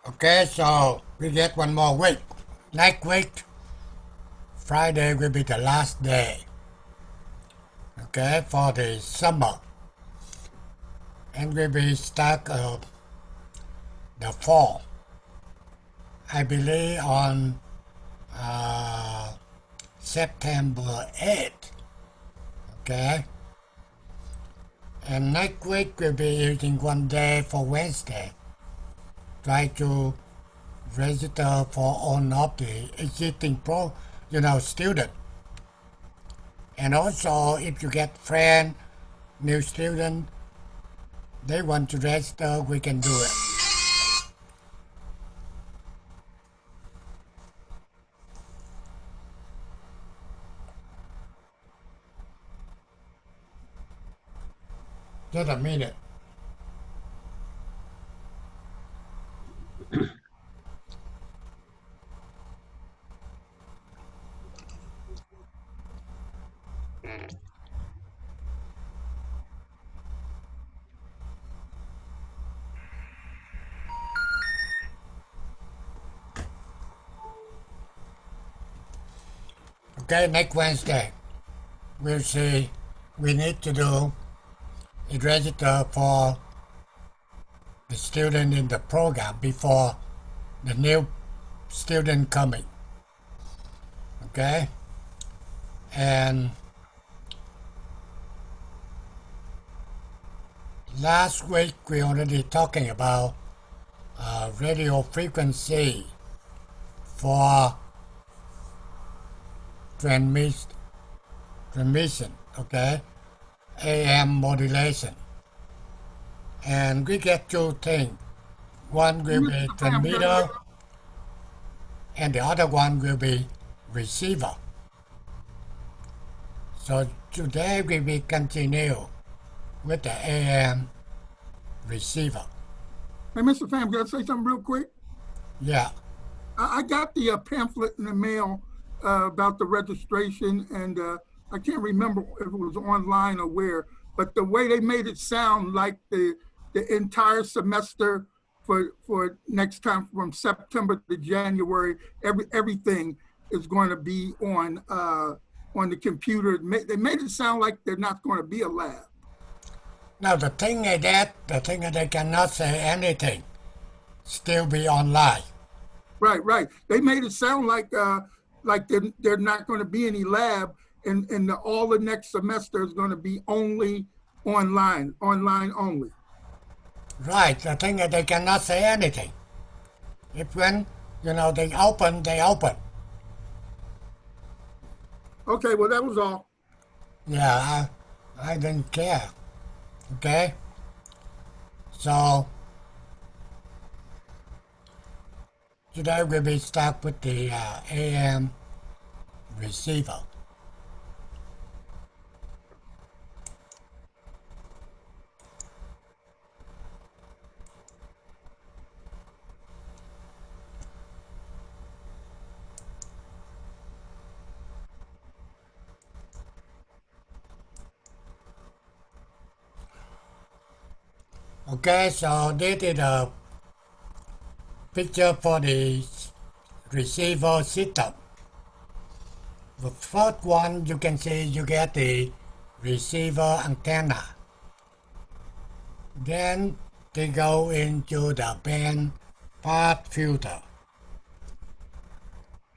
Okay, so we get one more week. Next week, Friday will be the last day. Okay, for the summer, and we will start the fall. I believe on uh, September 8th. Okay, and next week we'll be using one day for Wednesday. Try to register for all of the existing student. And also, if you get friend, new student, they want to register, we can do it. Just a minute. Okay, next Wednesday, we'll see. We need to do is register for the student in the program before the new student coming. Okay, and last week we already talking about radio frequency for transmission, okay, AM modulation, and we get two things. One will be transmitter, and the other one will be receiver. So today we will continue with the AM receiver. Hey, Mr. Pham, can I say something real quick? Yeah. I got the pamphlet in the mail about the registration, and I can't remember if it was online or where, but the way they made it sound like the entire semester for next time from September to January, everything is going to be on the computer. They made it sound like they're not going to be a lab. Now the thing is that they cannot say anything, still be online. Right. They made it sound like they're not going to be any lab, and all the next semester is going to be only online only. Right. The thing is they cannot say anything. If when they open, they open. Okay. Well, that was all. Yeah, I didn't care. Okay. So today we will start with the AM receiver. Okay, so this is a picture for the receiver system. The first one you can see you get the receiver antenna. Then they go into the band pass filter.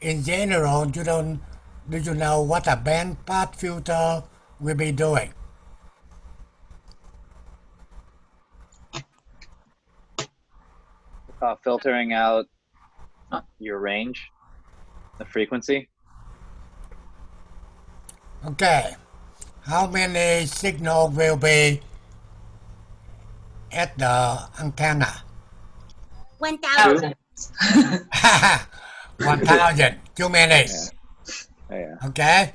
In general, do you know what a band pass filter will be doing? Filtering out your range, the frequency. Okay, how many signals will be at the antenna? 1,000. 1,000, too many. Yeah. Okay,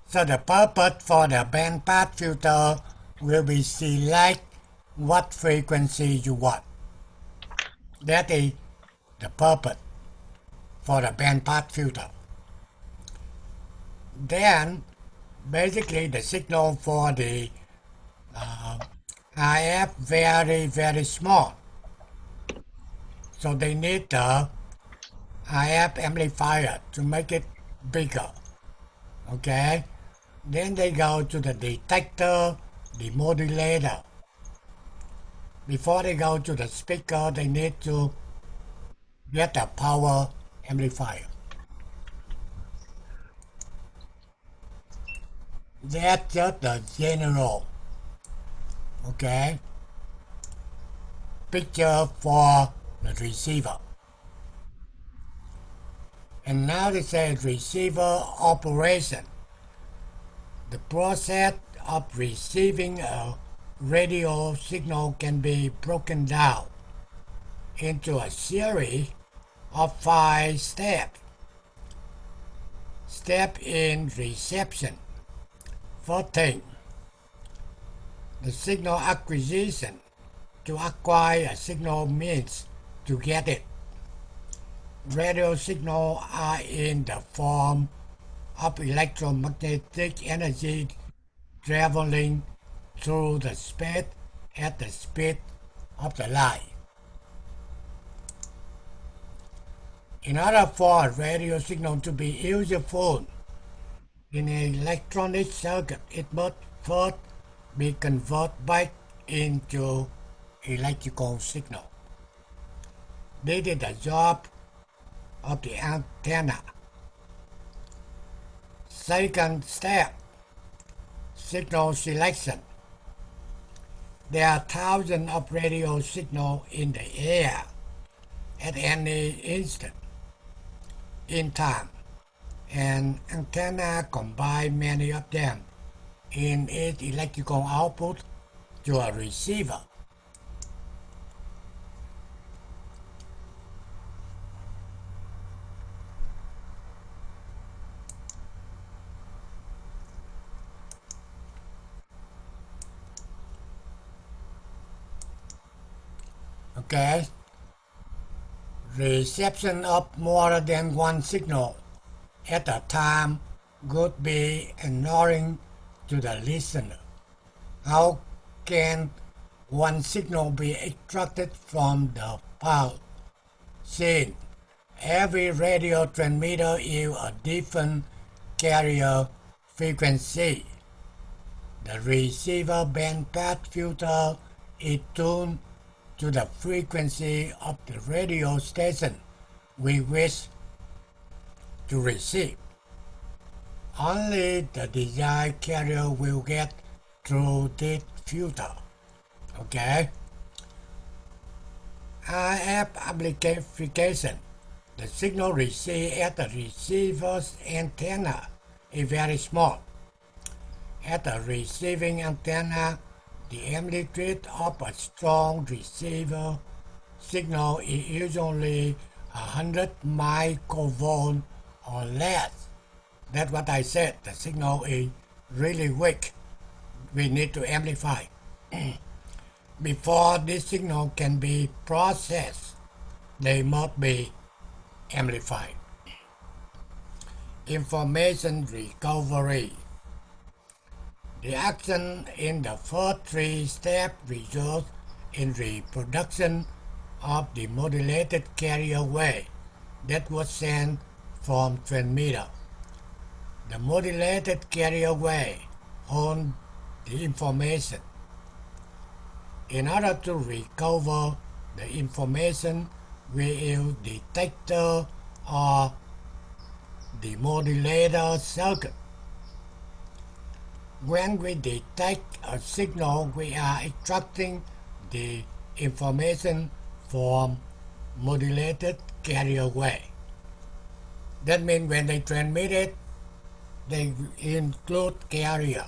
so the purpose for the band pass filter will be select what frequency you want. That is the purpose for the band pass filter. Then basically the signal for the IF very small. So they need the IF amplifier to make it bigger. Okay? Then they go to the detector, the modulator. Before they go to the speaker, they need to get a power amplifier. That's just the general, okay, picture for the receiver. And now they say receiver operation. The process of receiving a radio signal can be broken down into a series of 5 steps. Step in reception. First thing, the signal acquisition. To acquire a signal means to get it. Radio signals are in the form of electromagnetic energy traveling through the space at the speed of the light. In order for a radio signal to be useful in an electronic circuit, it must first be converted back into electrical signal. This is the job of the antenna. Second step, signal selection. There are thousands of radio signals in the air at any instant in time. An antenna combines many of them in its electrical output to a receiver. Okay, reception of more than one signal at a time could be annoying to the listener. How can one signal be extracted from the pulse? Since every radio transmitter uses a different carrier frequency, the receiver bandpass filter is tuned to the frequency of the radio station we wish to receive. Only the desired carrier will get through this filter. Okay? RF amplification. The signal received at the receiver's antenna is very small. At the receiving antenna, the amplitude of a strong receiver signal is usually 100 microvolt or less. That's what I said. The signal is really weak. We need to amplify. Before this signal can be processed, they must be amplified. Information recovery. The action in the first 3 steps results in reproduction of the modulated carrier wave that was sent from transmitter. The modulated carrier wave holds the information. In order to recover the information, we use detector or the modulator circuit. When we detect a signal, we are extracting the information from modulated carrier wave. That means when they transmit it, they include carrier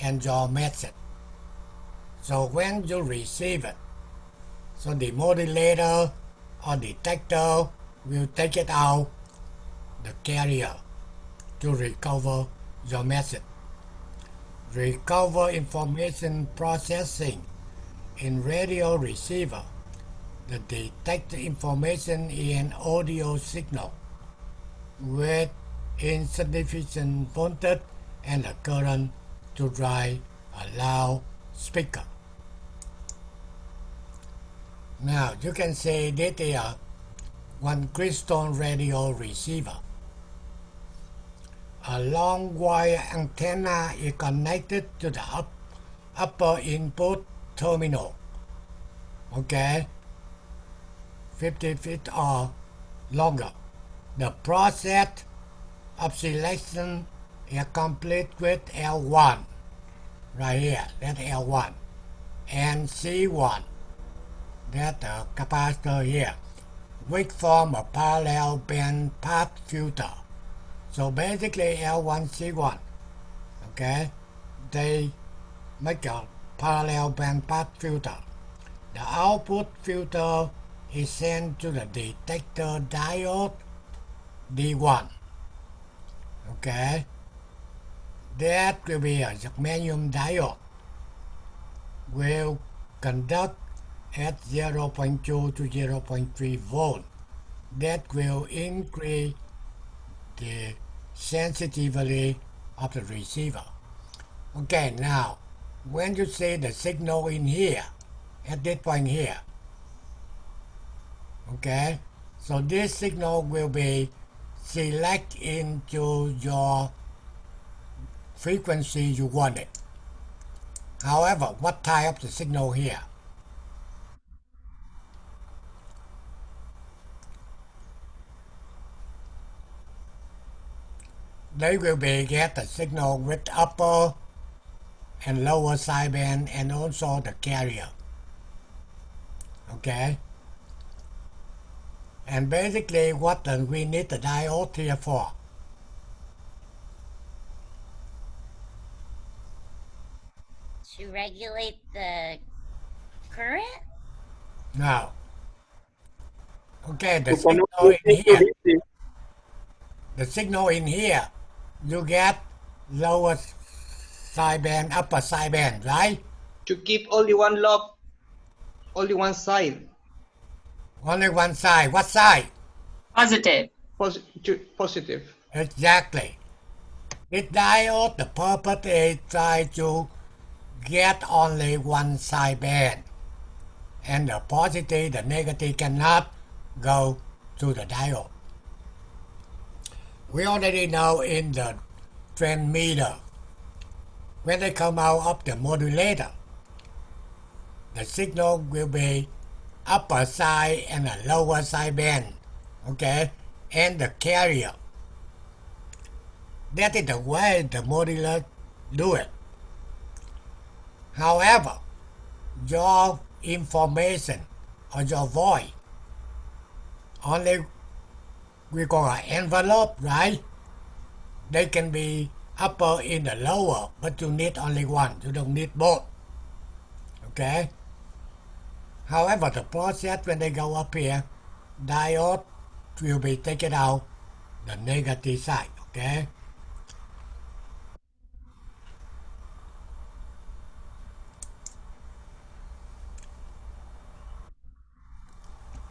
and your message. So when you receive it, so the modulator or detector will take it out the carrier to recover your message. Recover information processing in radio receiver. The detect information in an audio signal with insufficient voltage and a current to drive a loudspeaker. Now you can say this is a one crystal radio receiver. A long wire antenna is connected to the upper input terminal. Okay, 50 feet or longer. The process of selection is complete with L1, right here, that's L1, and C1, that's the capacitor here, which form a parallel band pass filter. So basically L1, C1, okay, they make a parallel band pass filter. The output filter is sent to the detector diode D1. Okay, that will be a germanium diode. Will conduct at 0.2 to 0.3 volt. That will increase the sensitivity of the receiver. Okay, now when you see the signal in here, at this point here, okay, so this signal will be select into your frequency you want it. However, what type of the signal here? They will be get the signal with upper and lower sideband and also the carrier. Okay? And basically what we need the diode here for? To regulate the current? Now, okay, the To signal connect in to here, DC. the signal in here, you get lower sideband, upper sideband, right? To keep only one lobe, only one side. Only one side. What side? Positive. Positive. Exactly. This diode, the purpose is try to get only one sideband. And the positive, the negative cannot go to the diode. We already know in the transmitter, when they come out of the modulator, the signal will be upper side and a lower side band, okay, and the carrier. That is the way the modulator do it. However, your information or your voice only we call an envelope, right? They can be upper in the lower, but you need only one. You don't need both. Okay? However, the process when they go up here, diode will be taken out the negative side. Okay?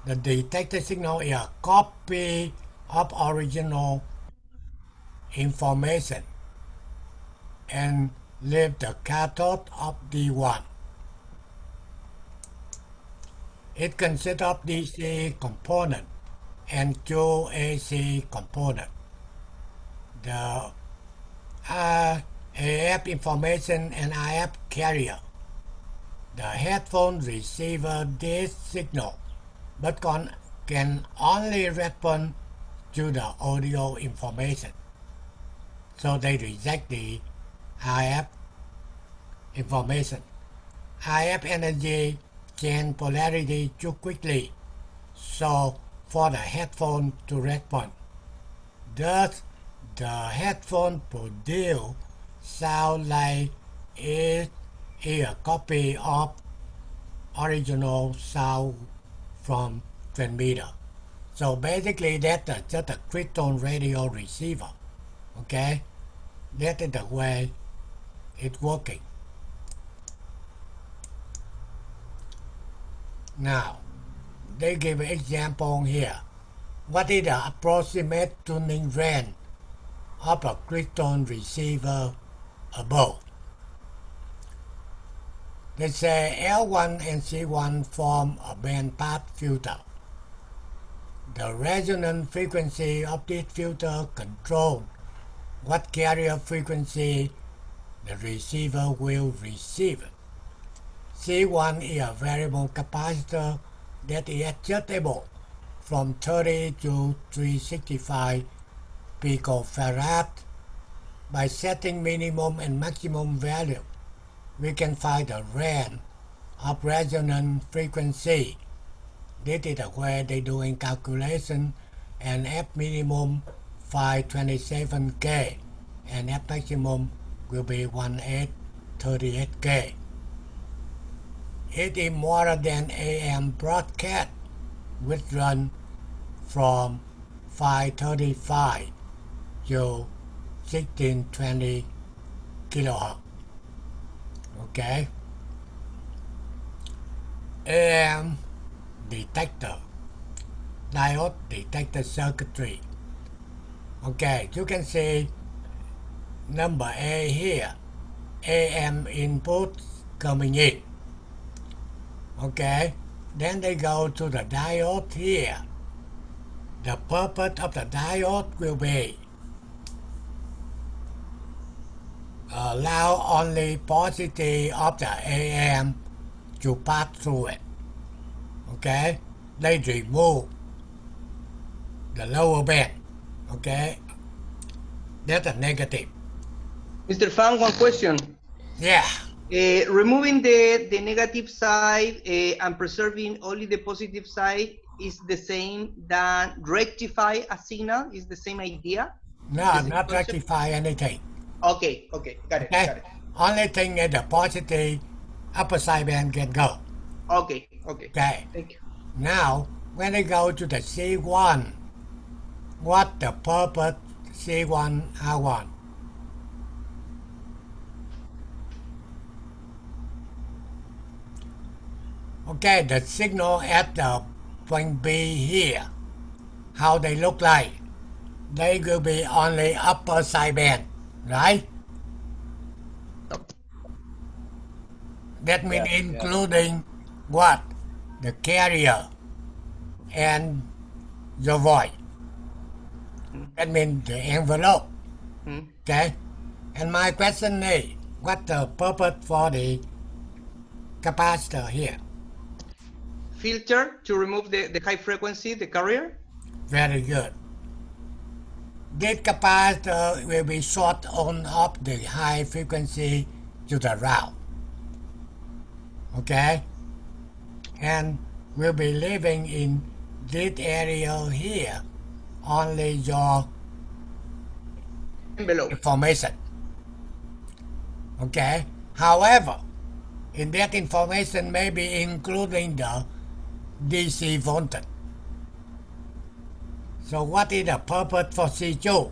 The detected signal is a copy of original information and leave the cathode of D1. It consists of DC component and two AC component. The AF information and IF carrier. The headphone receiver this signal but can only respond to the audio information. So they reject the IF information. IF energy change polarity too quickly, so for the headphone to respond. Thus, the headphone produce sound like it is a copy of original sound from transmitter. So basically that's just a crystal radio receiver. Okay? That is the way it's working. Now, they give an example here. What is the approximate tuning range of a crystal receiver above? They say L1 and C1 form a bandpass filter. the resonant frequency of this filter controls what carrier frequency the receiver will receive. C1 is a variable capacitor that is adjustable from 30 to 365 picofarad. By setting minimum and maximum value, we can find the range of resonant frequency. This is where they doing calculation, and F minimum 527K and F maximum will be 1838K. It is more than AM broadcast, which run from 535 to 1620 kilohertz. Okay. AM detector, diode detector circuitry. Okay, you can see number A here, AM input coming in. Okay, then they go to the diode here. The purpose of the diode will be allow only positive of the AM to pass through it. Okay, they remove the lower band. Okay, that's a negative. Mr. Fan, one question. Yeah, Removing the negative side and preserving only the positive side is the same than rectify a signal? Is the same idea? no, The same not concept? rectify anything. Okay, got it, Okay, got it. only thing is the positive upper side band can go. Okay, Okay, thank you. now when they go to the C1, what the purpose C1 R1? Okay, the signal at the point B here, how they look like? They will be only upper side band, right? That means Yes, including what? The carrier and the void. That means the envelope. Okay? And my question is, what the purpose for the capacitor here? Filter to remove the high frequency, the carrier? Very good. This capacitor will be short on off the high frequency to the route. Okay? And we'll be living in this area here, only your Envelope. information. Okay? However, in that information may be including the DC voltage. So what is the purpose for C2?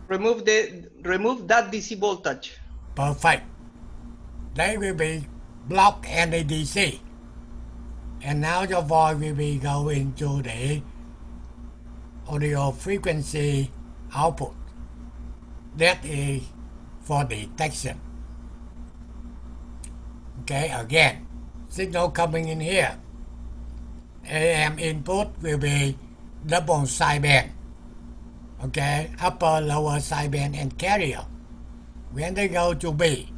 Remove that DC voltage. Perfect. They will be blocked any DC. And now your voice will be going to the audio frequency output. That is for detection. Okay, again, signal coming in here. AM input will be double sideband. Okay, upper, lower sideband and carrier. When they go to B,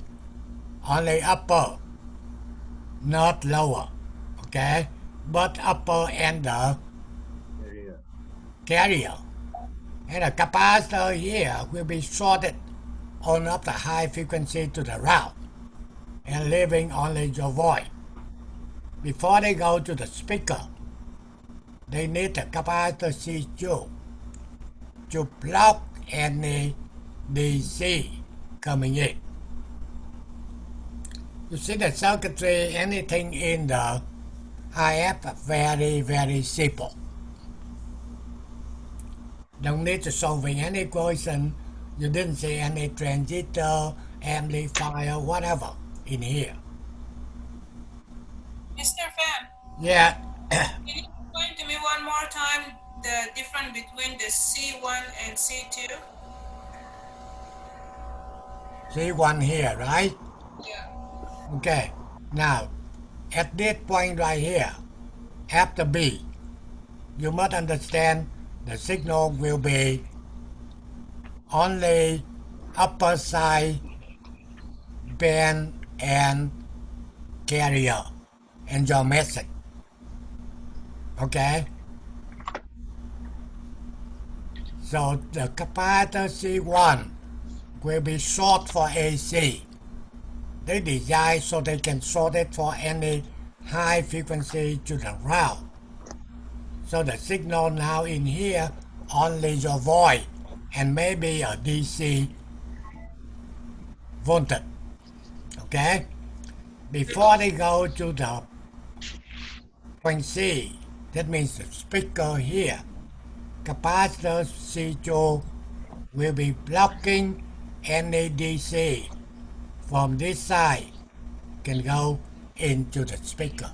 only upper, not lower. Okay, but upper and the carrier. And the capacitor here will be shorted on up the high frequency to the route and leaving only your void. Before they go to the speaker, they need the capacitor C2 to block any DC coming in. You see the circuitry, anything in the IF very, very simple. Don't need to solving any equation. You didn't see any transistor, amplifier, whatever in here. Mr. Fan, Yeah, can you explain to me one more time the difference between the C1 and C2? see one here, right? Yeah. Okay, now at this point right here, after B. You must understand the signal will be only upper side band and carrier and your message. Okay? So the capacitor C1 will be short for AC. They design so they can short it for any high frequency to the ground. So the signal now in here only your voice and maybe a DC voltage. Okay? Before they go to the point C, that means the speaker here, capacitor C2 will be blocking any DC from this side can go into the speaker.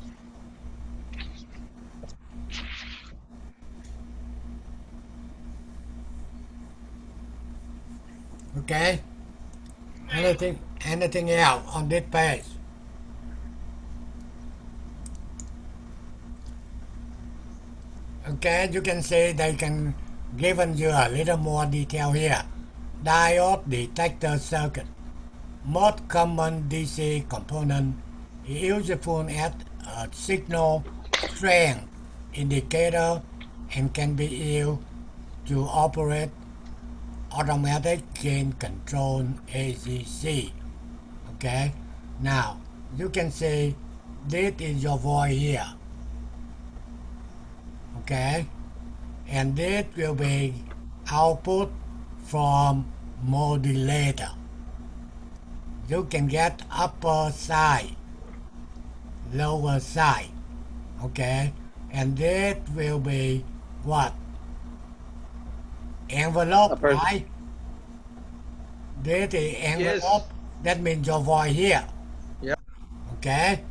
Okay? Anything else on this page? Okay, you can see they can given you a little more detail here. Diode detector circuit. Most common DC component is useful as a signal strength indicator and can be used to operate automatic gain control ACC. Okay, now you can see this is your voice here. Okay, and this will be output from modulator. You can get upper side, lower side. Okay, and this will be what? Envelope, Upper. right? This is envelope. Yes. That means your voice here. Yeah. Okay.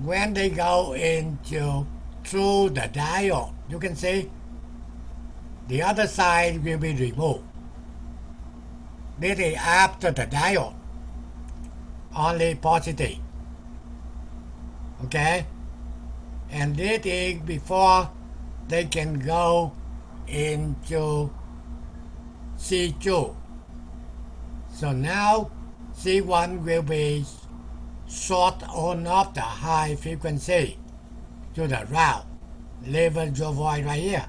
When they go into through the diode, you can see the other side will be removed. This is after the diode. Only positive. Okay. And this is before they can go into C2. So now C1 will be short on off the high frequency to the ground. Level your voice right here.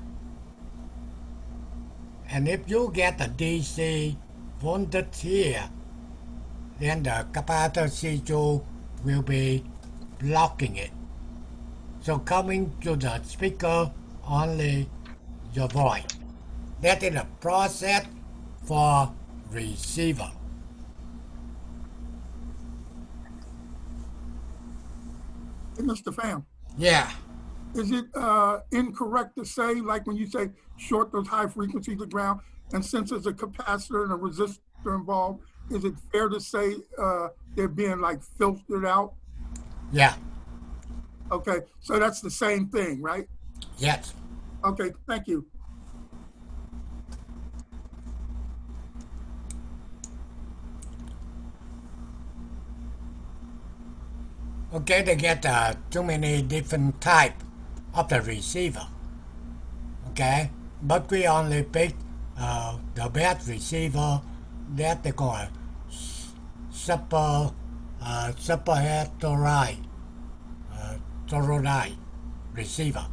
And if you get a DC voltage here, then the capacitor C2 will be blocking it. So coming to the speaker only your voice. That is a process for receiver. Hey, Mr. Pham, Yeah. is it incorrect to say, like when you say short those high frequencies to ground, and since there's a capacitor and a resistor involved, is it fair to say they're being like filtered out? Yeah. Okay, so that's the same thing, right? Yes. Okay, thank you. Okay, they get too many different type of the receiver. Okay, but we only pick the best receiver that they call super heteroid toroid receiver.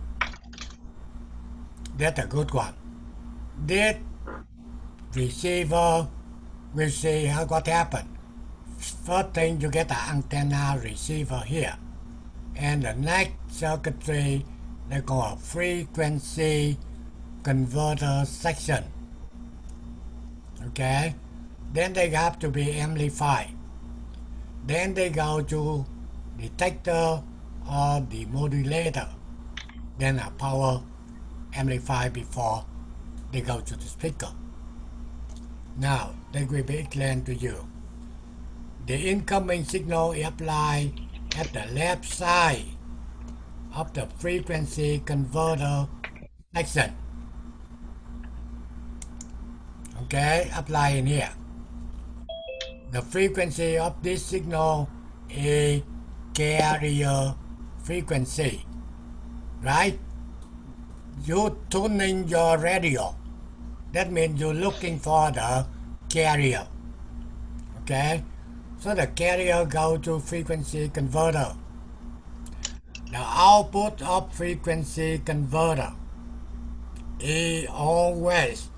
That's a good one. This receiver, we'll see how what happened. First thing, you get an antenna receiver here. And the next circuitry, they call a frequency converter section. Okay? Then they have to be amplified. Then they go to detector or the modulator. Then a power amplified before they go to the speaker. Now, they will be explained to you. The incoming signal is applied at the left side of the frequency converter section. Okay, apply in here. The frequency of this signal is carrier frequency. right? You tuning your radio. That means you're looking for the carrier. Okay? So the carrier go to frequency converter. The output of frequency converter is always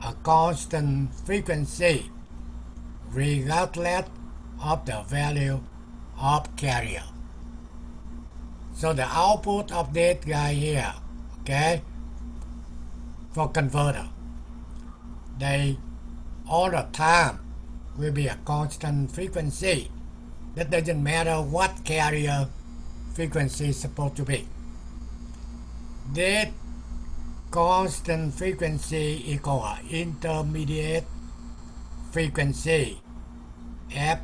a constant frequency regardless of the value of carrier. So the output of that guy here, okay, for converter, they all the time will be a constant frequency. That doesn't matter what carrier frequency is supposed to be. That constant frequency equal intermediate frequency, FIF,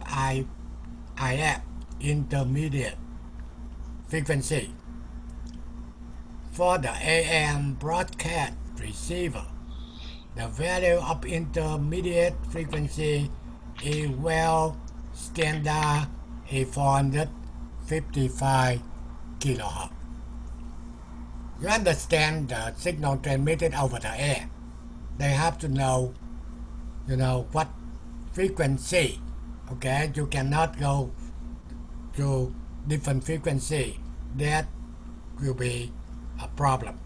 intermediate frequency. For the AM broadcast receiver, the value of intermediate frequency is well standard is 455 kilohertz. You understand the signal transmitted over the air. They have to know, what frequency. Okay, you cannot go to different frequency. That will be a problem.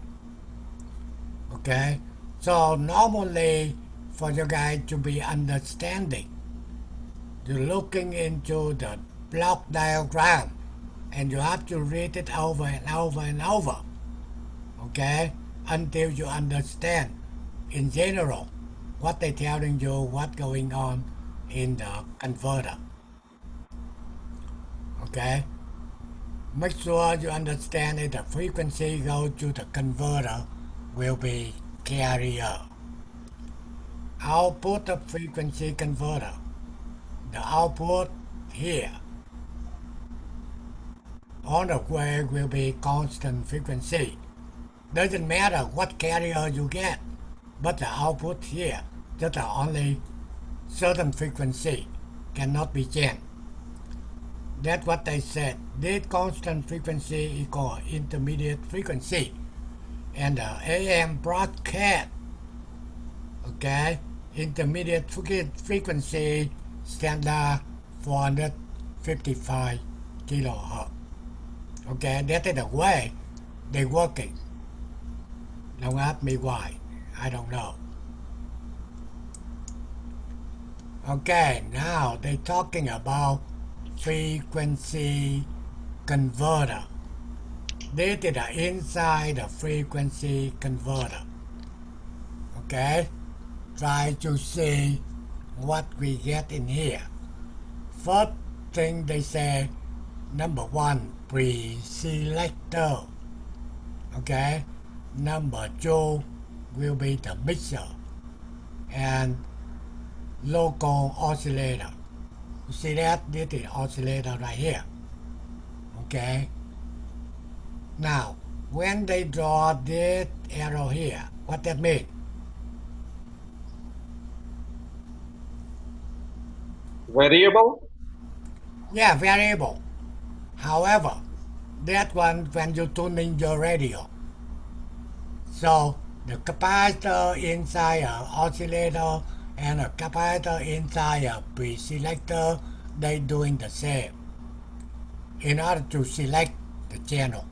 Okay, so normally for you guys to be understanding, you're looking into the block diagram and you have to read it over and over and over. Okay, until you understand in general what they're telling you, what's going on in the converter. Okay, make sure you understand that the frequency goes to the converter will be carrier. Output of frequency converter, the output here on the way will be constant frequency. Doesn't matter what carrier you get, but the output here, just only certain frequency cannot be changed. That's what they said. This constant frequency equal intermediate frequency. And the AM broadcast, okay, intermediate frequency standard 455 kilohertz. Okay, that is the way they're working. Don't ask me why. I don't know. Okay, now they're talking about frequency converter. This is the inside the frequency converter. Okay, try to see what we get in here. First thing they say, number one, pre-selector. Okay, number two will be the mixer and local oscillator. You see that? This is oscillator right here. Okay. Now, when they draw this arrow here, what that mean? Variable? Yeah, variable. However, that one when you tuning your radio. So the capacitor inside an oscillator and a capacitor inside a pre-selector, they doing the same. In order to select the channel.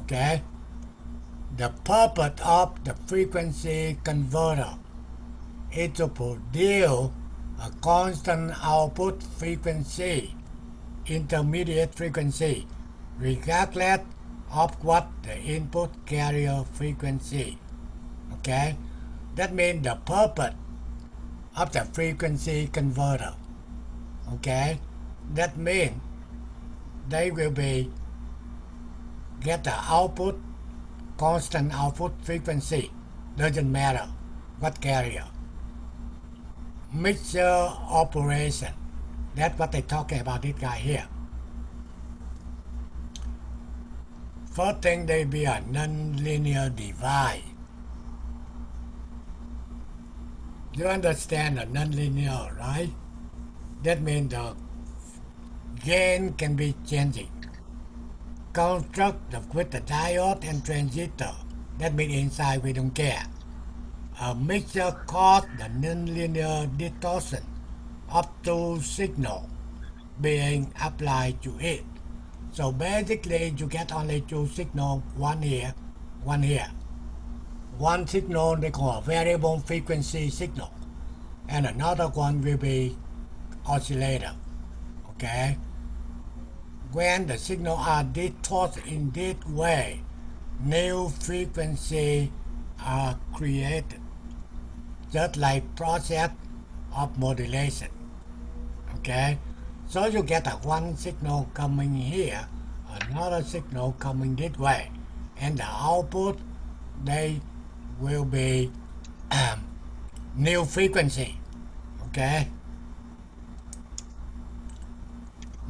Okay? The purpose of the frequency converter is to produce a constant output frequency, intermediate frequency, regardless of what the input carrier frequency. Okay? That means the purpose of the frequency converter. Okay? That means they will be get the output, constant output frequency. Doesn't matter what carrier. Mixer operation. That's what they're talking about this guy here. First thing, they be a non-linear device. You understand a non-linear, right? That means the gain can be changing construct with the diode and transistor. That means inside we don't care. A mixer causes the nonlinear distortion of two signals being applied to it. So basically you get only two signals, one here, one here. One signal they call variable frequency signal, and another one will be oscillator. Okay? When the signals are distorted in this way, new frequencies are created, just like process of modulation. Okay? So you get a one signal coming here, another signal coming this way, and the output they will be new frequency. Okay?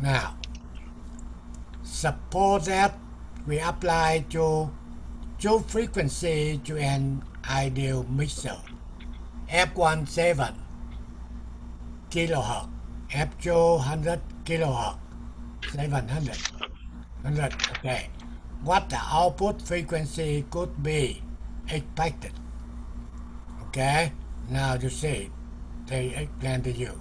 Now, suppose that we apply to two frequency to an ideal mixer. F17 kilohertz, F2 100 kilohertz, 700, 100. Okay. What the output frequency could be expected. Okay. Now you see, they explain to you.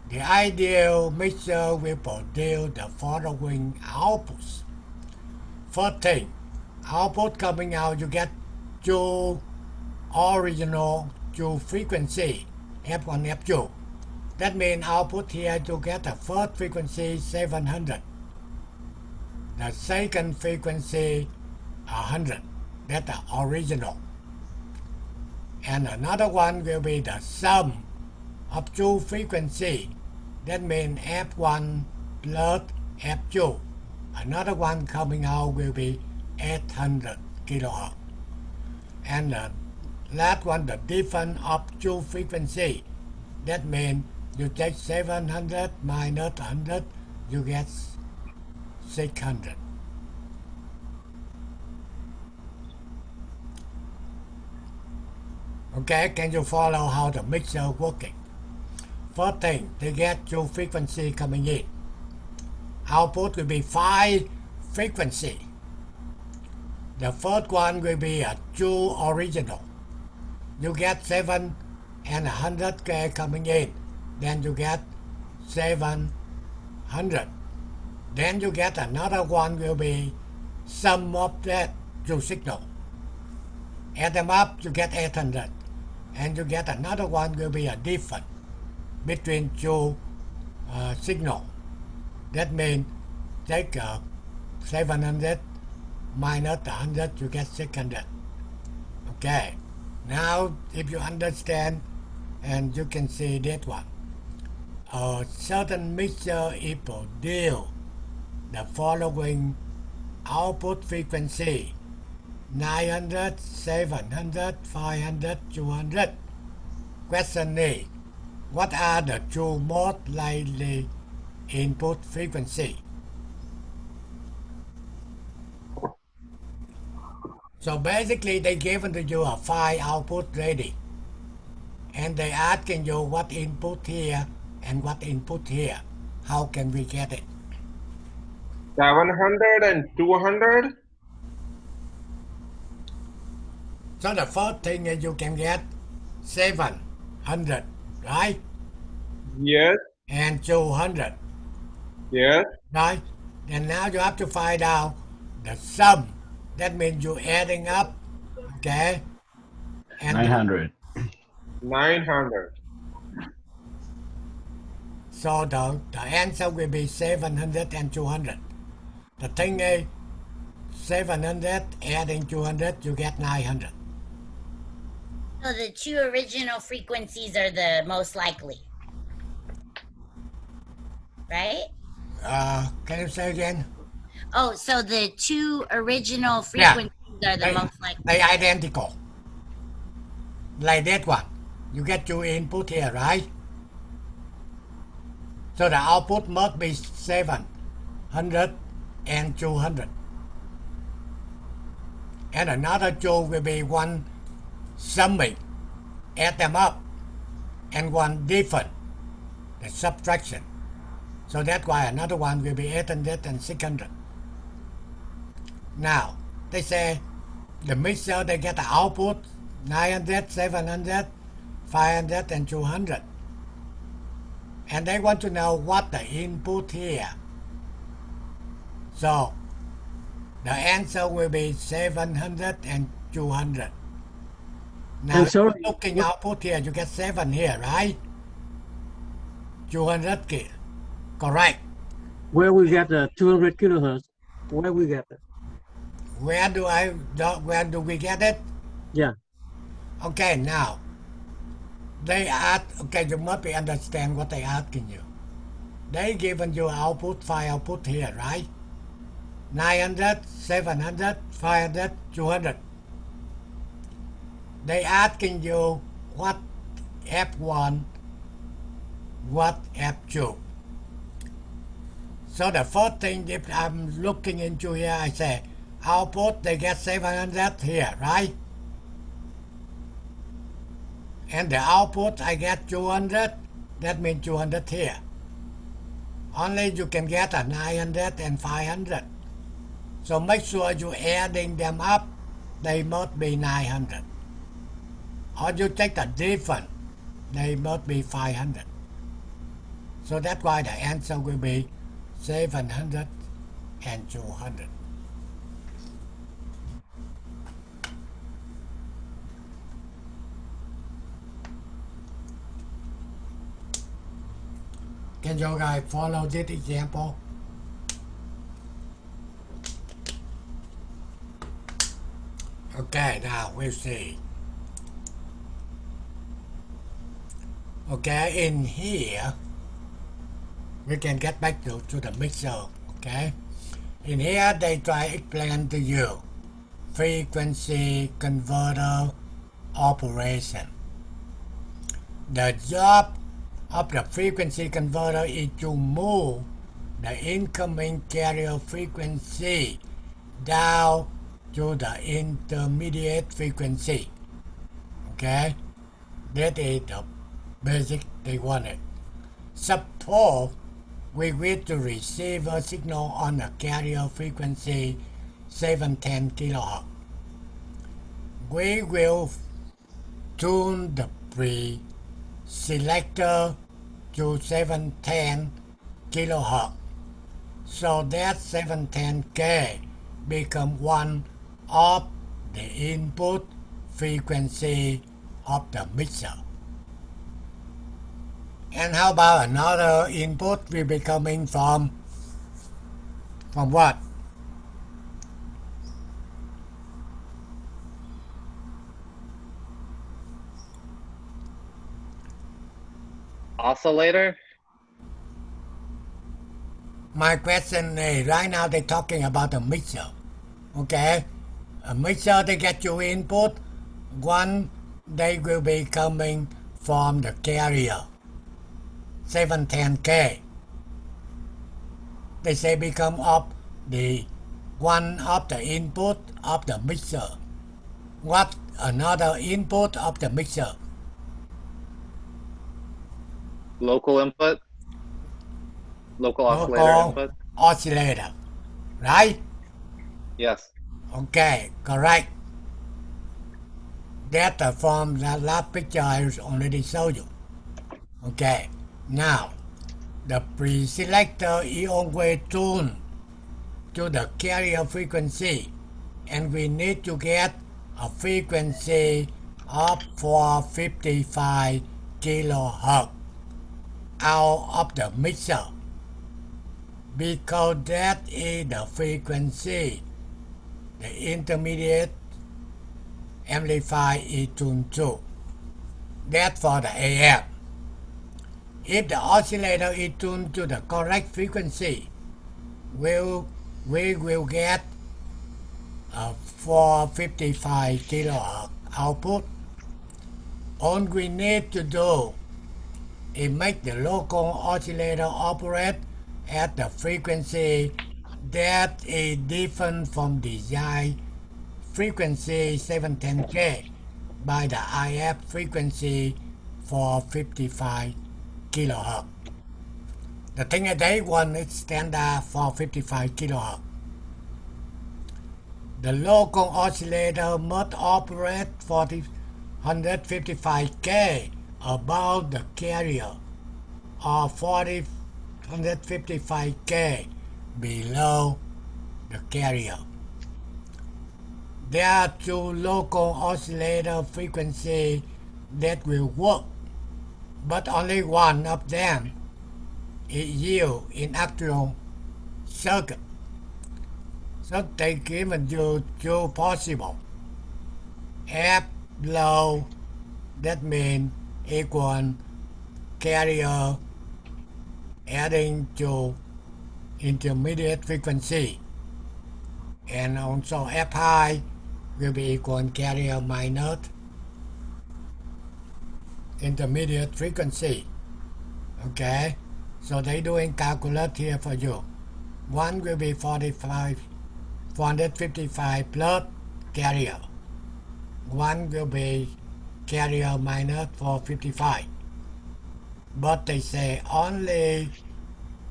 The ideal mixer will produce the following outputs. First thing, output coming out, you get two original two frequency, F1, F2. That means output here you get the first frequency 700. The second frequency 100. That's the original. And another one will be the sum of two frequency. That means F1 plus F2. Another one coming out will be 800 kilohertz. And the last one, the difference of two frequency. That means you take 700 minus 100, you get 600. Okay, can you follow how the mixer working? First thing, they get two frequency coming in. Output will be 5 frequency. The first one will be a two original. You get 7 and 100K coming in. Then you get 700. Then you get another one will be sum of that two signal. Add them up, you get 800. And you get another one will be a difference between two signal. That means take 700 minus 100, you get 600. Okay. Now, if you understand, and you can see that one, a certain mixture is produce the following output frequency: 900, 700, 500, 200. Question is, what are the two most likely input frequency? So basically they given to you a file output ready, and they asking you what input here and what input here. How can we get it? 700 and 200. So the first thing is you can get 700, right? Yes, And 200, yes. right? And now you have to find out the sum. That means you're adding up, okay? And 900. 900. so the answer will be 700 and 200. The thing is, 700 adding 200, you get 900. So the two original frequencies are the most likely. Right? Can you say again? Oh, so the two original frequencies are the most likely. They identical. Like that one. You get two input here, right? So the output must be 700 and 200. And another two will be one summing. Add them up. And one different. The subtraction. So that's why another one will be 800 and 600. Now, they say the mixer, they get the output 900, 700, 500, and 200. And they want to know what the input here. So, the answer will be 700 and 200. Now, I'm if sorry. you're looking output here, you get 7 here, right? 200 correct. Where we get the 200 kilohertz? Where we get it? Where do we get it? Yeah. Okay, now they ask. Okay, you must be understand what they asking you. They given you output file output here, right? 900, 700, 500, 200. They asking you what F1, what F2. So the first thing, if I'm looking into here, I say output they get 700 here, right? And the output I get 200, that means 200 here. Only you can get a 900 and 500. So make sure you adding them up, they must be 900. Or you take the difference, they must be 500. So that's why the answer will be 700 and 200. Can you guys follow this example? Okay, now we'll see. Okay, in here, we can get back to the mixer, okay? In here, they try to explain to you frequency converter operation. The job of the frequency converter is to move the incoming carrier frequency down to the intermediate frequency. Okay? That is the basic they wanted. Suppose we wish to receive a signal on a carrier frequency 710 kHz. We will tune the pre-selector to 710 kHz. So that 710K become one of the input frequency of the mixer. And how about another input will be coming from what? Oscillator? My question is, right now they're talking about a mixer. Okay? A mixer, they get your input. One, they will be coming from the carrier. 710K. They say become of the one of the input of the mixer. What another input of the mixer? Local input? Local oscillator Local input? oscillator. Right? Yes. Okay, correct. That's the form that last picture I already showed you. Okay, now the pre-selector is always tuned to the carrier frequency, and we need to get a frequency of 455 kilohertz out of the mixer, because that is the frequency the intermediate amplifier is tuned to. That's for the AM. If the oscillator is tuned to the correct frequency, we will get a 455 kilohertz output. All we need to do is make the local oscillator operate at the frequency that is different from design frequency 710K by the IF frequency 455 kilohertz. The thing is they want is standard 455 kilohertz. The local oscillator must operate 155K above the carrier or 155K below the carrier. There are two local oscillator frequencies that will work, but only one of them is used in actual circuit. So they given you two possible. F low, that means equal carrier adding to intermediate frequency. And also F high will be equal carrier minus intermediate frequency. Okay, so they doing calculate here for you. One will be 455 plus carrier. One will be carrier minus 455. But they say only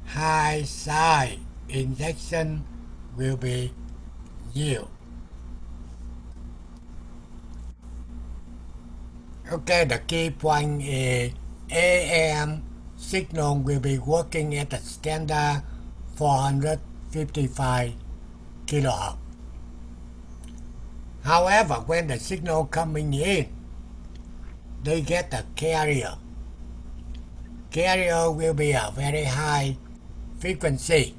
high side injection will be yield. Okay, the key point is AM signal will be working at the standard 455 kilohertz. However, when the signal coming in, they get the carrier. Carrier will be a very high frequency.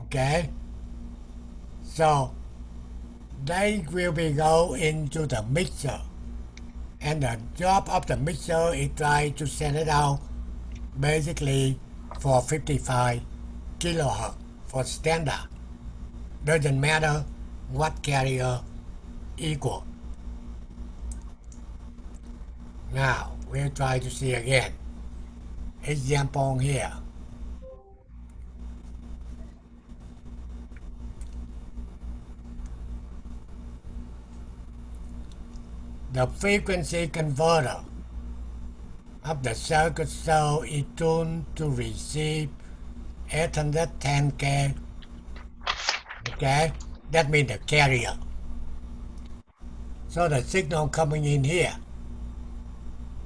Okay? So, they will be go into the mixer. And the job of the mixer is try to set it out basically for 55 kilohertz for standard. Doesn't matter what carrier equal. Now we'll try to see again. Example here. The frequency converter of the circuit cell is tuned to receive 810K. Okay, that means the carrier. So the signal coming in here,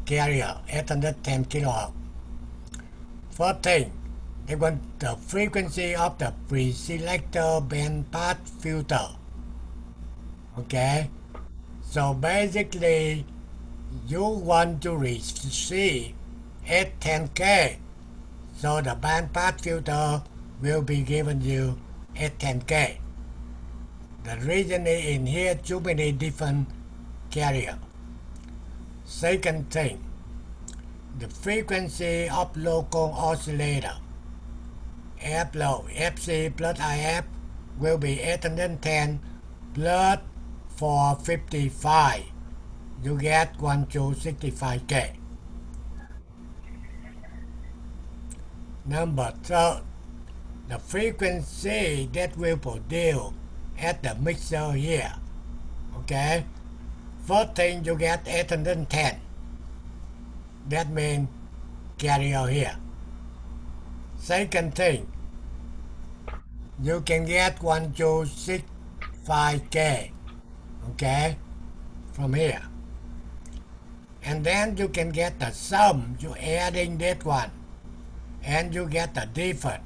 carrier 810 kilohertz. First thing, they want the frequency of the pre-selector bandpass filter. Okay, so basically you want to receive 810K, so the bandpass filter will be given you 810K. The reason is in here too many different carrier. Second thing, the frequency of local oscillator F low, FC plus IF will be 810 plus 455. You get 1265K. Number third, the frequency that will produce at the mixer here. Okay, first thing you get 810. That means carrier here. Second thing, you can get 1265K. Okay, from here. And then you can get the sum, you adding that one. And you get the difference.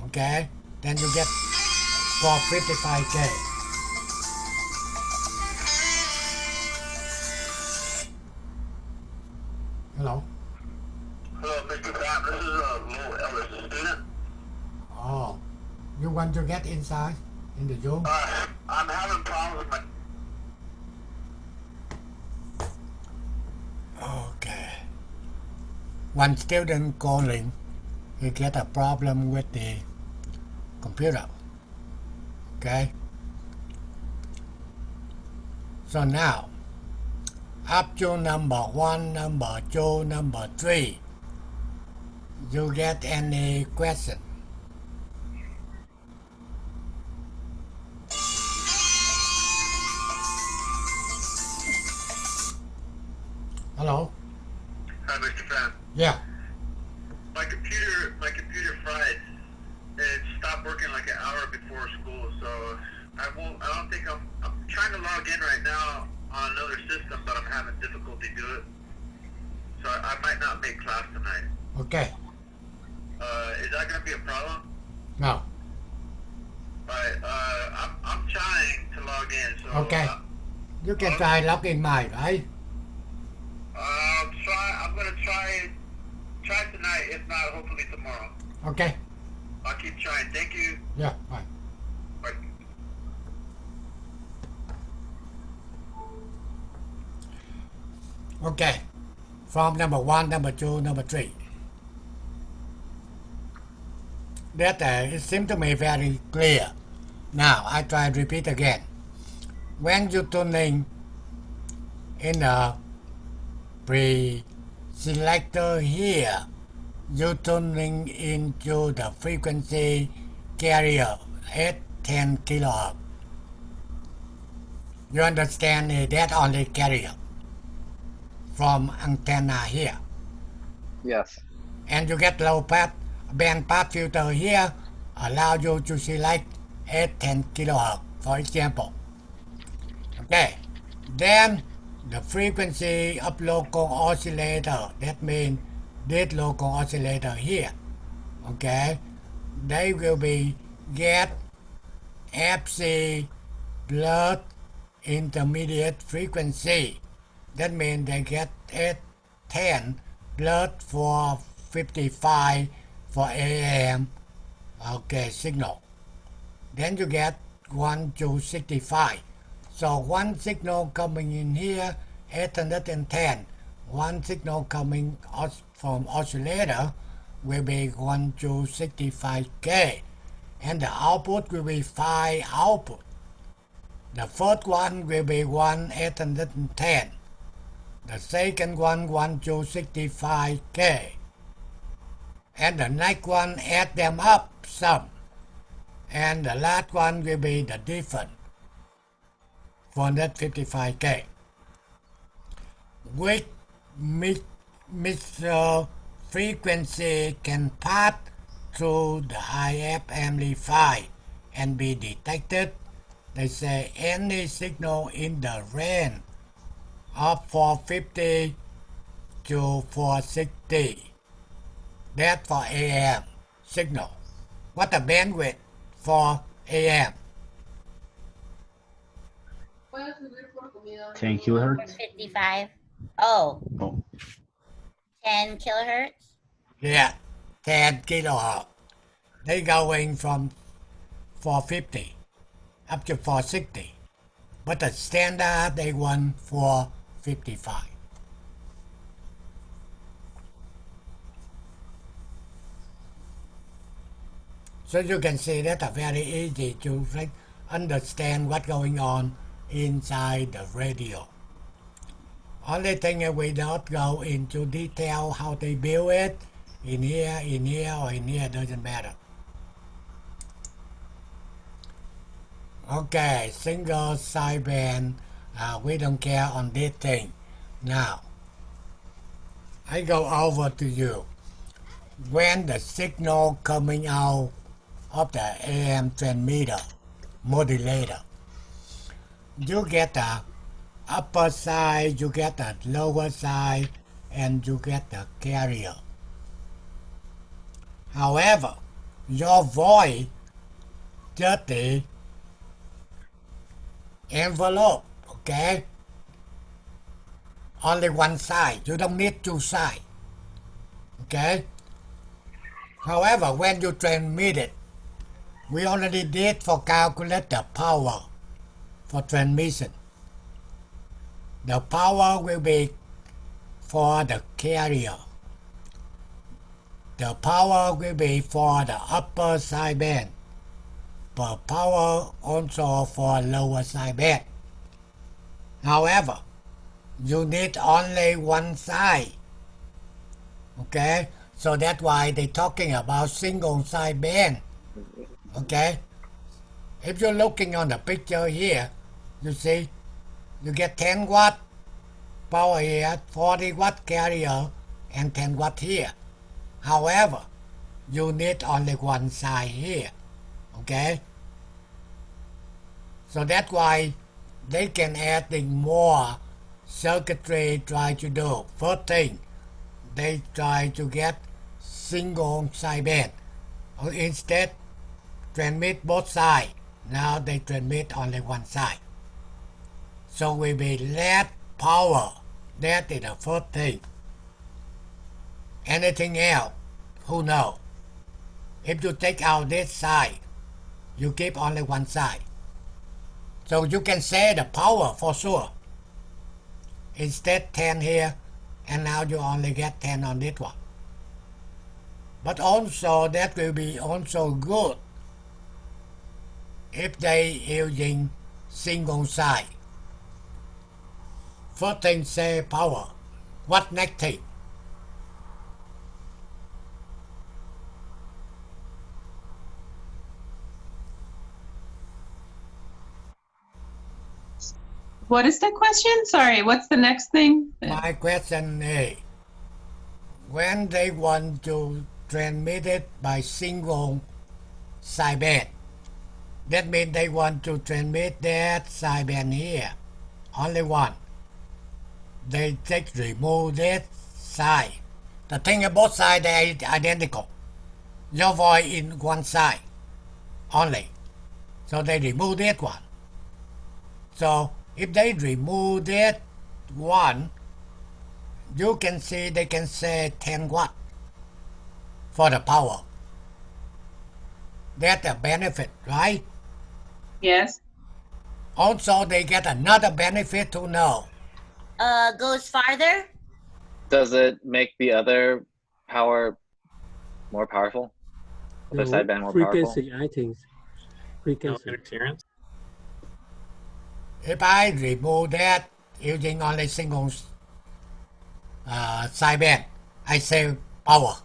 Okay, then you get 455K. Hello? Hello, Mr. Crab. This is Lou Ellis, student. Oh, you want to get inside in the Zoom? I'm having problems with my... Okay. One student calling, he get a problem with the computer. Okay? So now, up to number 1, number 2, number 3, you get any question? Hello? Hi, Mr. Crab. Yeah. My computer fried. It stopped working like an hour before school, so I don't think I'm trying to log in right now on another system, but I'm having difficulty do it. So I might not make class tonight. Okay. Is that going to be a problem? No. Alright, I'm trying to log in, so Okay. You can try log in mine, right? I'm gonna try tonight, if not hopefully tomorrow. Okay. I'll keep trying. Thank you. Yeah, bye. Bye. Okay. From number 1, number 2, number 3. That it seems to me very clear. Now, I try to repeat again. When you tuning in a pre-selector here, you tuning into the frequency carrier at 10 kilohertz. You understand that only carrier from antenna here. Yes. And you get low pass band pass filter here allow you to select at 10 kilohertz, for example. Okay. Then the frequency of local oscillator, that means this local oscillator here, okay, they will be get FC plus intermediate frequency. That means they get at 10 plus 455 for AM, okay, signal. Then you get 1 to 65. So one signal coming in here, 810. One signal coming from oscillator will be 1 to 65K. And the output will be 5 output. The first one will be 810. The second one 1 to 65K. And the next one add them up some. And the last one will be the difference. 455K. Which mixer frequency can pass through the IF amplifier and be detected. They say any signal in the range of 450 to 460. That's for AM signal. What the bandwidth for AM? 10 kilohertz. 55. Oh, Oh, 10 kilohertz. Yeah, 10 kilohertz. They going from 450 up to 460. But the standard they want 455. So you can see that are very easy to understand what's going on inside the radio. Only thing is we don't go into detail how they build it in here, or in here, doesn't matter. Okay, single sideband, we don't care on this thing. Now, I go over to you. When the signal coming out of the AM transmitter modulator, you get the upper side, you get the lower side, and you get the carrier. However, your voice just the envelope, okay? Only one side, you don't need two sides, okay? However, when you transmit it, we already did for calculate the power for transmission. The power will be for the carrier. The power will be for the upper sideband, but power also for lower sideband. However, you need only one side. Okay? So that's why they're talking about single sideband. Okay? If you're looking on the picture here, you see, you get 10 watt power here, 40 watt carrier, and 10 watt here. However, you need only one side here. Okay? So that's why they can adding more circuitry try to do. First thing, they try to get single sideband. Or instead, transmit both sides. Now they transmit only one side. So we will less power. That is the first thing. Anything else, who knows? If you take out this side, you keep only one side. So you can say the power for sure. Instead 10 here, and now you only get 10 on this one. But also that will be also good if they using single side. First thing say power. What next thing? What is the question? Sorry, what's the next thing? My question is, when they want to transmit it by single sideband, that means they want to transmit that sideband here, only one. They remove that side. The thing about both sides they are identical. Your voice in one side only. So they remove that one. So if they remove that one, you can see they can say 10 watt for the power. That's a benefit, right? Yes. Also, they get another benefit to know. Goes farther? Does it make the other power more powerful? The No, sideband more powerful? frequency, I think. No Frequency. interference. If I remove that using only single sideband, I save power.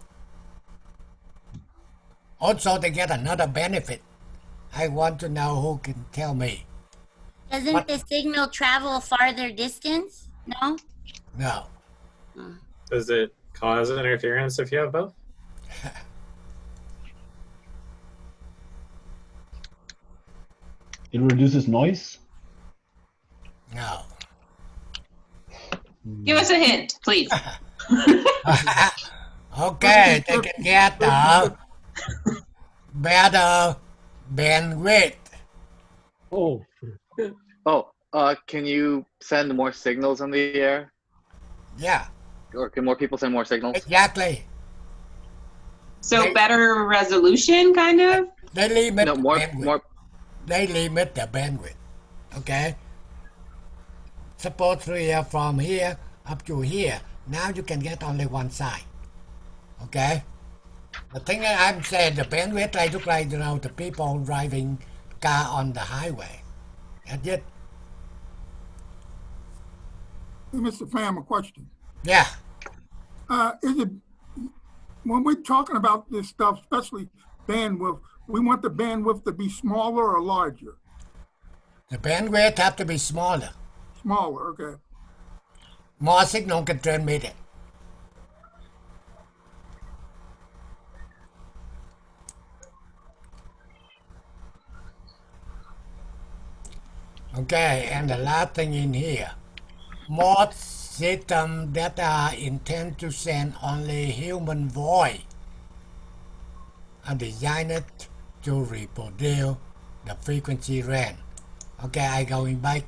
Also, they get another benefit. I want to know who can tell me. Doesn't What? the signal travel farther distance? No? No. Does it cause interference if you have both? It reduces noise. No. Give us a hint, please. Okay, they can get a better bandwidth. Oh, Oh, can you send more signals in the air? Yeah, Or can more people send more signals? exactly. So better resolution, kind of? They limit No, the more, bandwidth. more. They limit the bandwidth. Okay? Suppose we are from here up to here. Now you can get only one side. Okay? The thing that I'm saying, the bandwidth, I look like, the people driving car on the highway. That's it. Hey, Mr. Pham, a question. Yeah. Is it, when we're talking about this stuff, especially bandwidth, we want the bandwidth to be smaller or larger? The bandwidth have to be smaller. Smaller, okay. More signal can transmit it. Okay, and the last thing in here. Most systems that are intended to send only human voice are designed to reproduce the frequency range. Okay, I going back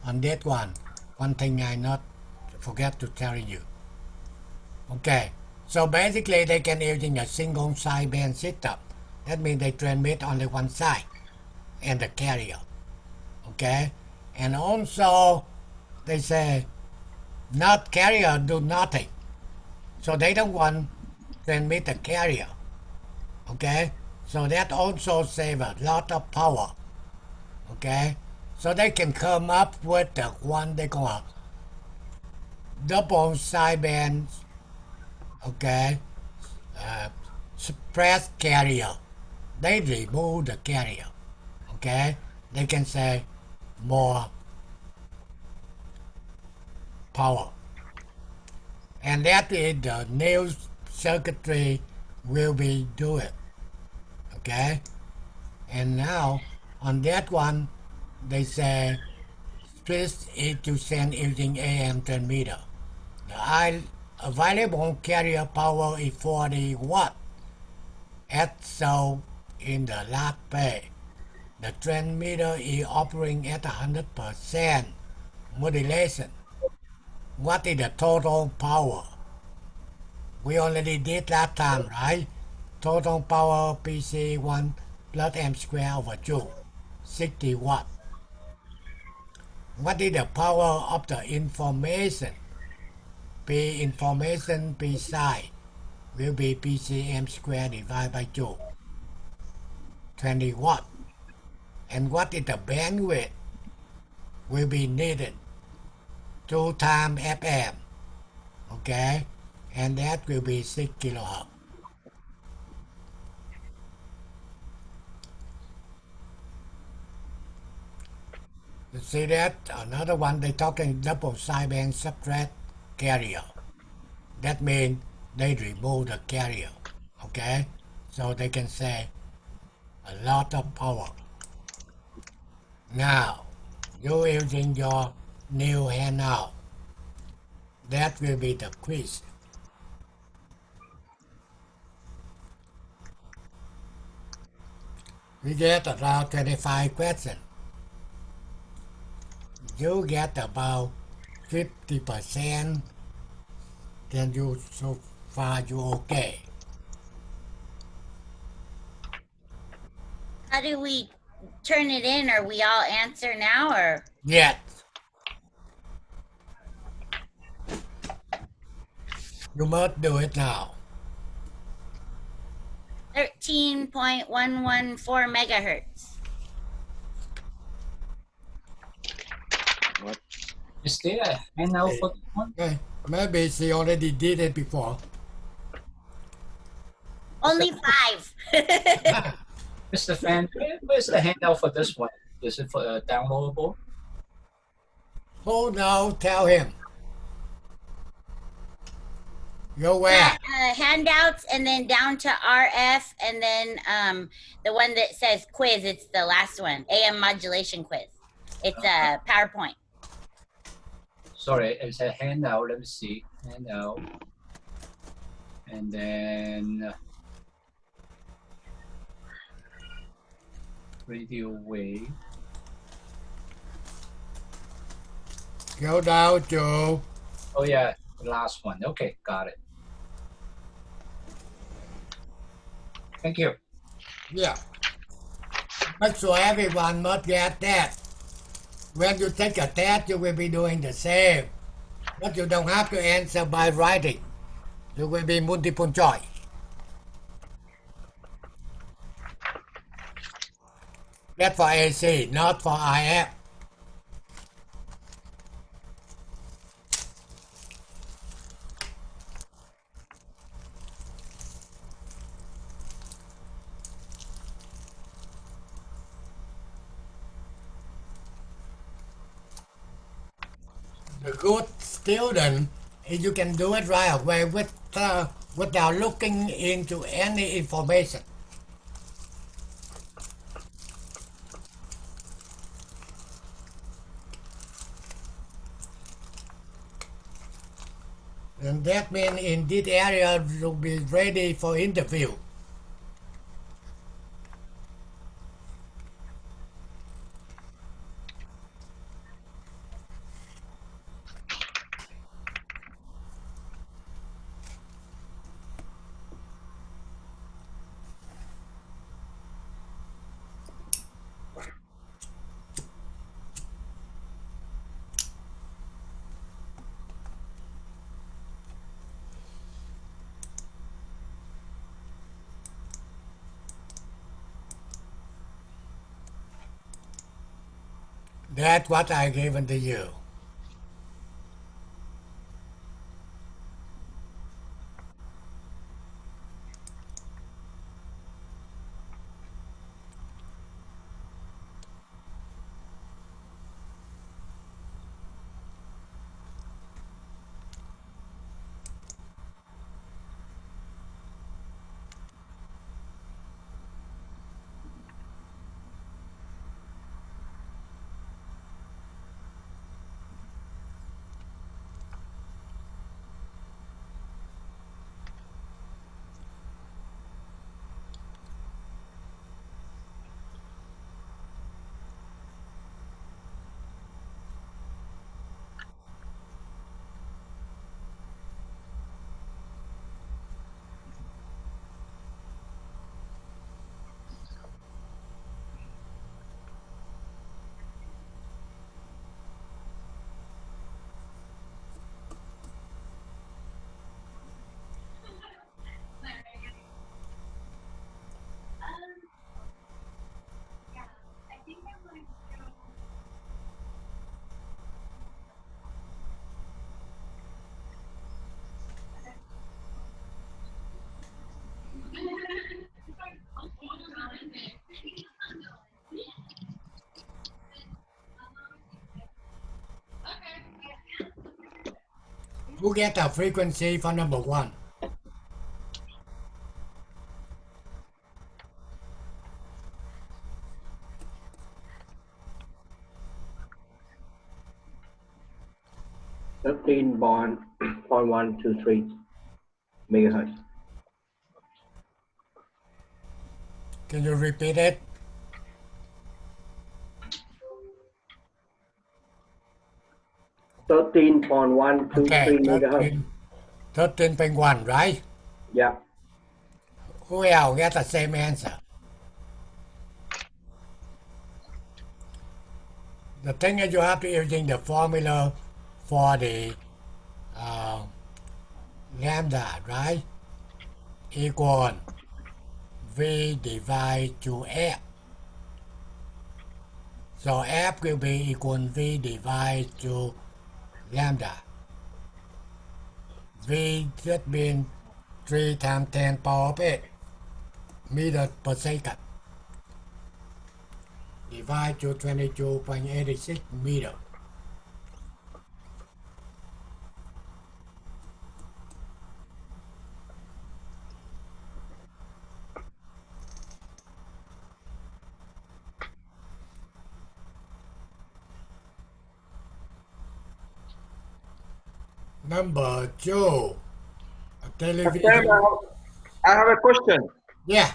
on that one. One thing I not forget to tell you. Okay, so basically they can using a single sideband system. That means they transmit only one side and the carrier. Okay, and also they say not carrier do nothing. So they don't want transmit the carrier. Okay, so that also save a lot of power. Okay, so they can come up with the one they call a double sideband. Okay, suppress carrier. They remove the carrier. Okay, they can say more power. And that is the new circuitry will be do it. Okay, and now on that one they say speed is to send using AM transmitter. The available carrier power is 40 watt. As shown in the last page, the transmitter is operating at 100% modulation. What is the total power? We already did last time, right? Total power PC1 plus M square over joule, 60 watt. What is the power of the information? P information P side will be PCM square divided by joule, 20 watt. And what is the bandwidth? Will be needed 2 times FM, okay? And that will be 6 kilohertz. You see that? Another one they talking double sideband substrate carrier. That means they remove the carrier, okay? So they can say a lot of power. Now, you using your new handout. That will be the quiz. We get around 25 questions. You get about 50%, then you so far you okay. How do we turn it in? Are we all answer now or? Yes. You must do it now. 13.114 megahertz. Is there a handout for this one? Okay. Maybe she already did it before. Only 5. Mr. Fan, where's the handout for this one? Is it for downloadable? Oh no, tell him. You're where? Handouts and then down to RF and then the one that says quiz, it's the last one, AM modulation quiz. It's a PowerPoint. Sorry, it's a handout. Let me see. Handout. And then radio wave. Go down to. Oh yeah, the last one. Okay, got it. Thank you. Yeah. Make sure everyone must get that. When you take a test, you will be doing the same. But you don't have to answer by writing. You will be multiple choice. That's for AC, not for IF. The good student is you can do it right away without looking into any information. And that means in this area you'll be ready for interview. That's what I given to you. Who get the frequency for number 1? .123 megahertz. Can you repeat it? 13.123 Okay, megahertz. 13.1, right? Yeah. Who else get the same answer? The thing is you have to using the formula for the uh, lambda, right? Equal V divided to F. So F will be equal V divided to lambda. V that means 3 times 10 power of 8 meter per second. Divide to 22.86 meter. Number 2, a Sam, television. I have a question. Yeah,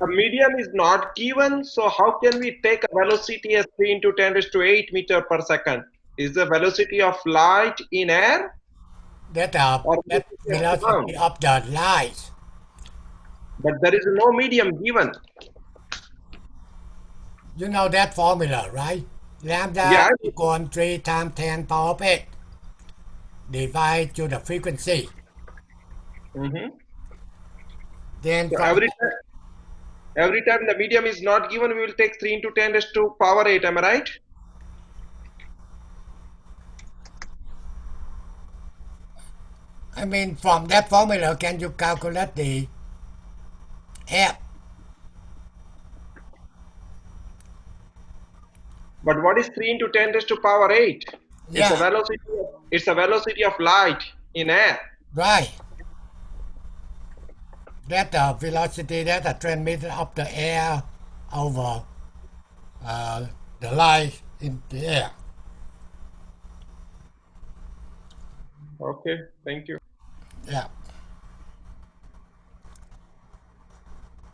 A medium is not given, so how can we take a velocity as 3 into 10 raised to 8 meter per second? Is the velocity of light in air that or velocity ground? of the light. But there is no medium given. You know that formula, right? Lambda Yeah. equal 3 times 10 power of 8 divide to the frequency. Then So from every time the medium is not given, we will take 3 into 10 raised to power 8. Am I right? I mean, from that formula, can you calculate the F? But what is 3 into 10 raised to power 8? It's a Yeah, velocity. It's a velocity of light in air. right. That the velocity that the transmission of the air over the light in the air. Okay, thank you. Yeah.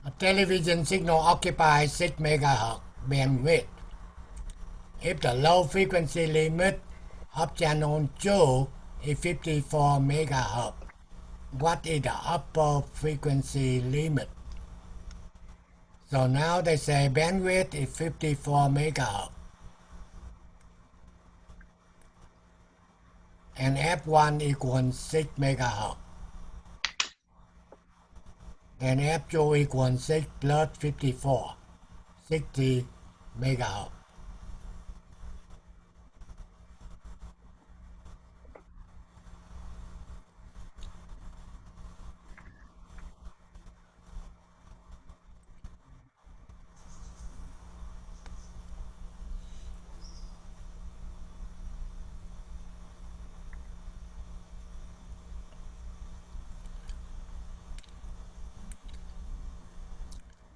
A television signal occupies 6 megahertz bandwidth. If the low frequency limit of channel 2 is 54 megahertz, what is the upper frequency limit? So now they say bandwidth is 54 megahertz. And F1 equals 6 megahertz. And F2 equals 6 plus 54, 60 megahertz.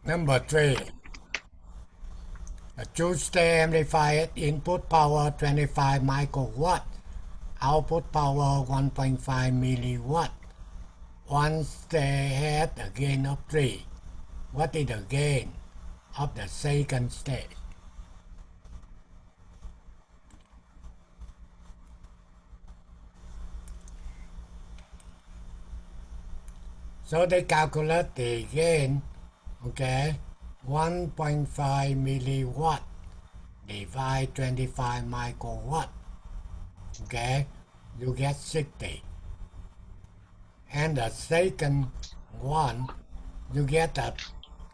Number 3. A two-stage amplifier input power 25 microwatt, output power 1.5 milliwatt. Once they had a gain of 3, what is the gain of the second stage? So they calculate the gain, okay, 1.5 milliwatt divide 25 microwatt, okay, you get 60. And the second one, you get a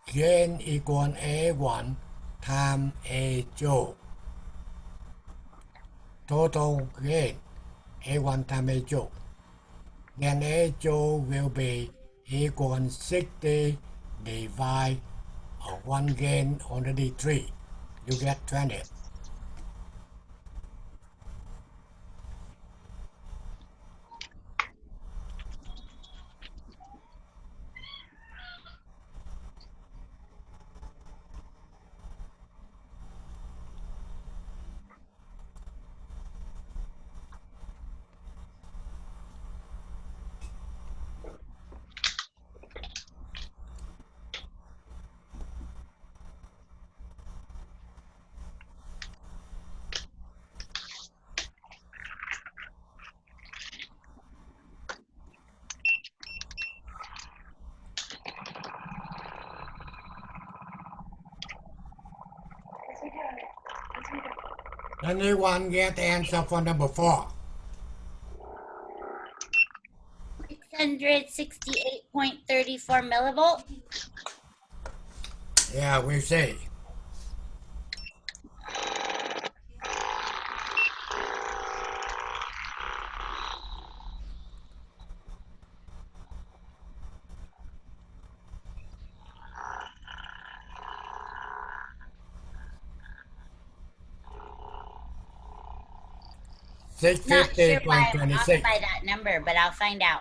gain equal A1 times A2. Total gain A1 times A2. Then A2 will be equal 60 divide one gain already 3. You get 20. Anyone get the answer for number 4? 668.34 millivolt. Yeah, we see. Not sure why I'm off 650.26. by that number, but I'll find out.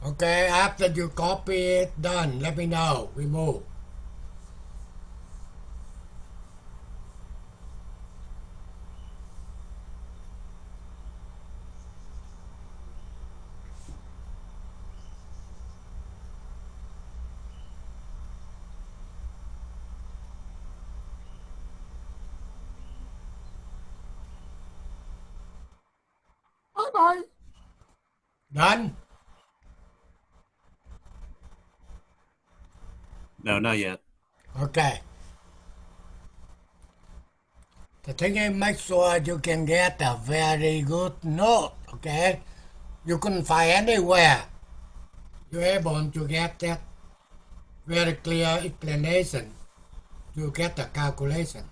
Okay, after you copy it, done. Let me know. We move. Bye-bye. Done? No, not yet. Okay. The thing is, make sure you can get a very good note, okay? You couldn't find anywhere you're able to get that very clear explanation. You get the calculation.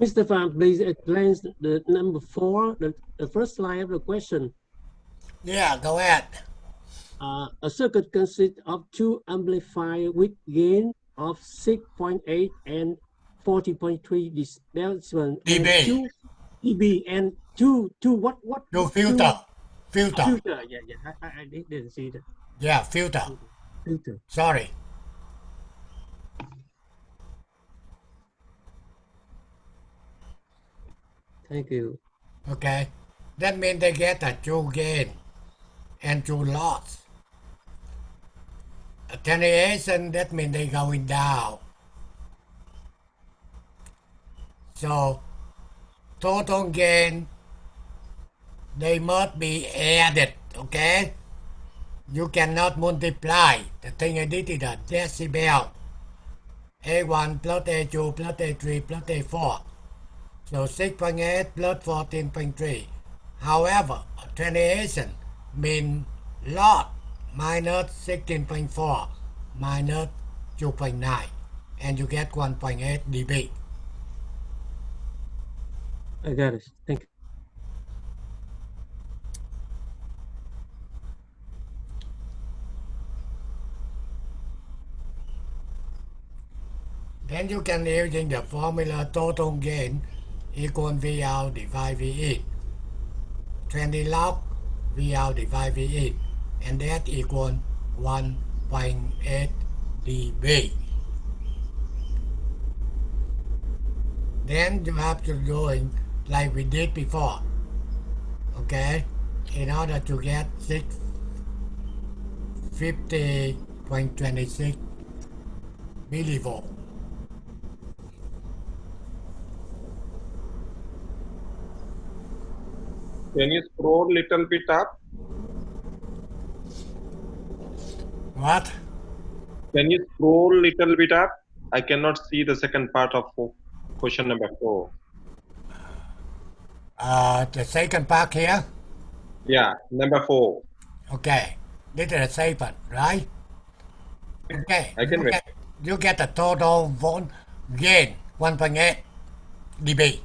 Mr. Pham, please explain the number 4, the first line of the question. Yeah, go ahead. A circuit consists of 2 amplifiers with gain of 6.8 and 40.3 decibel and dB. 2 dB and two what Two filter. Filter. filter. Yeah. I didn't see that. Yeah, filter. Filter. Sorry. Thank you. Okay. That means they get a true gain and true loss. Attenuation, that means they going down. So total gain, they must be added, okay? You cannot multiply. The thing I did is a decibel. A1 plus A2 plus A3 plus A4. So 6.8 plus 14.3. However, attenuation means log minus 16.4 minus 2.9. And you get 1.8 dB. I got it. Thank you. Then you can using the formula total gain equal V out divided V in. 20 log V out divided V in. And that equal 1.8 dB. Then you have to do it like we did before. Okay? In order to get 650.26 millivolt. Can you scroll little bit up? What? Can you scroll little bit up? I cannot see the second part of question number 4. The second part here. Yeah, number 4. Okay. This is the second, right? Okay. I can wait. You get the total volt gain 1.8 dB.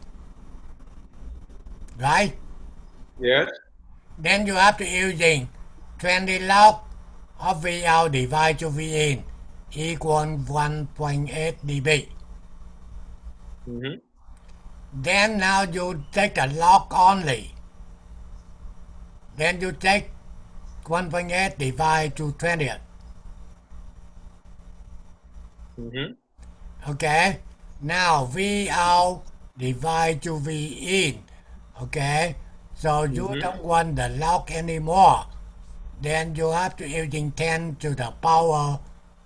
Right? Yes. Then you have to using 20 log of V out divided to V in equal 1.8 dB. Then now you take a log only. Then you take 1.8 divided to 20. Okay. Now V out divided to V in. Okay. So you don't want the log anymore. Then you have to using 10 to the power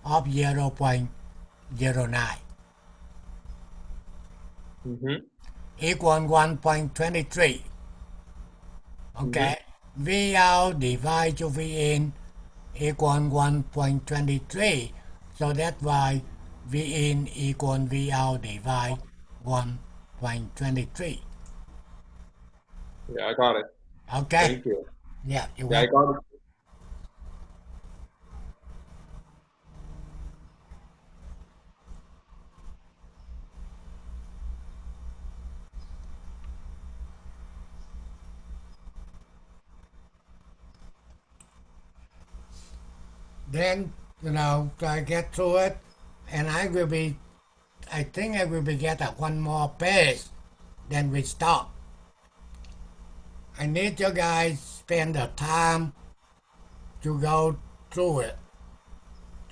of 0.09 equal 1.23. Okay. V out divided to V in equal 1.23. So that's why V in equal V out divided 1.23. Yeah, I got it. Okay. Thank you. Yeah, you're Yeah, I welcome. got it. Then, I get through it, and I think I will be get one more page, then we stop. I need you guys spend the time to go through it,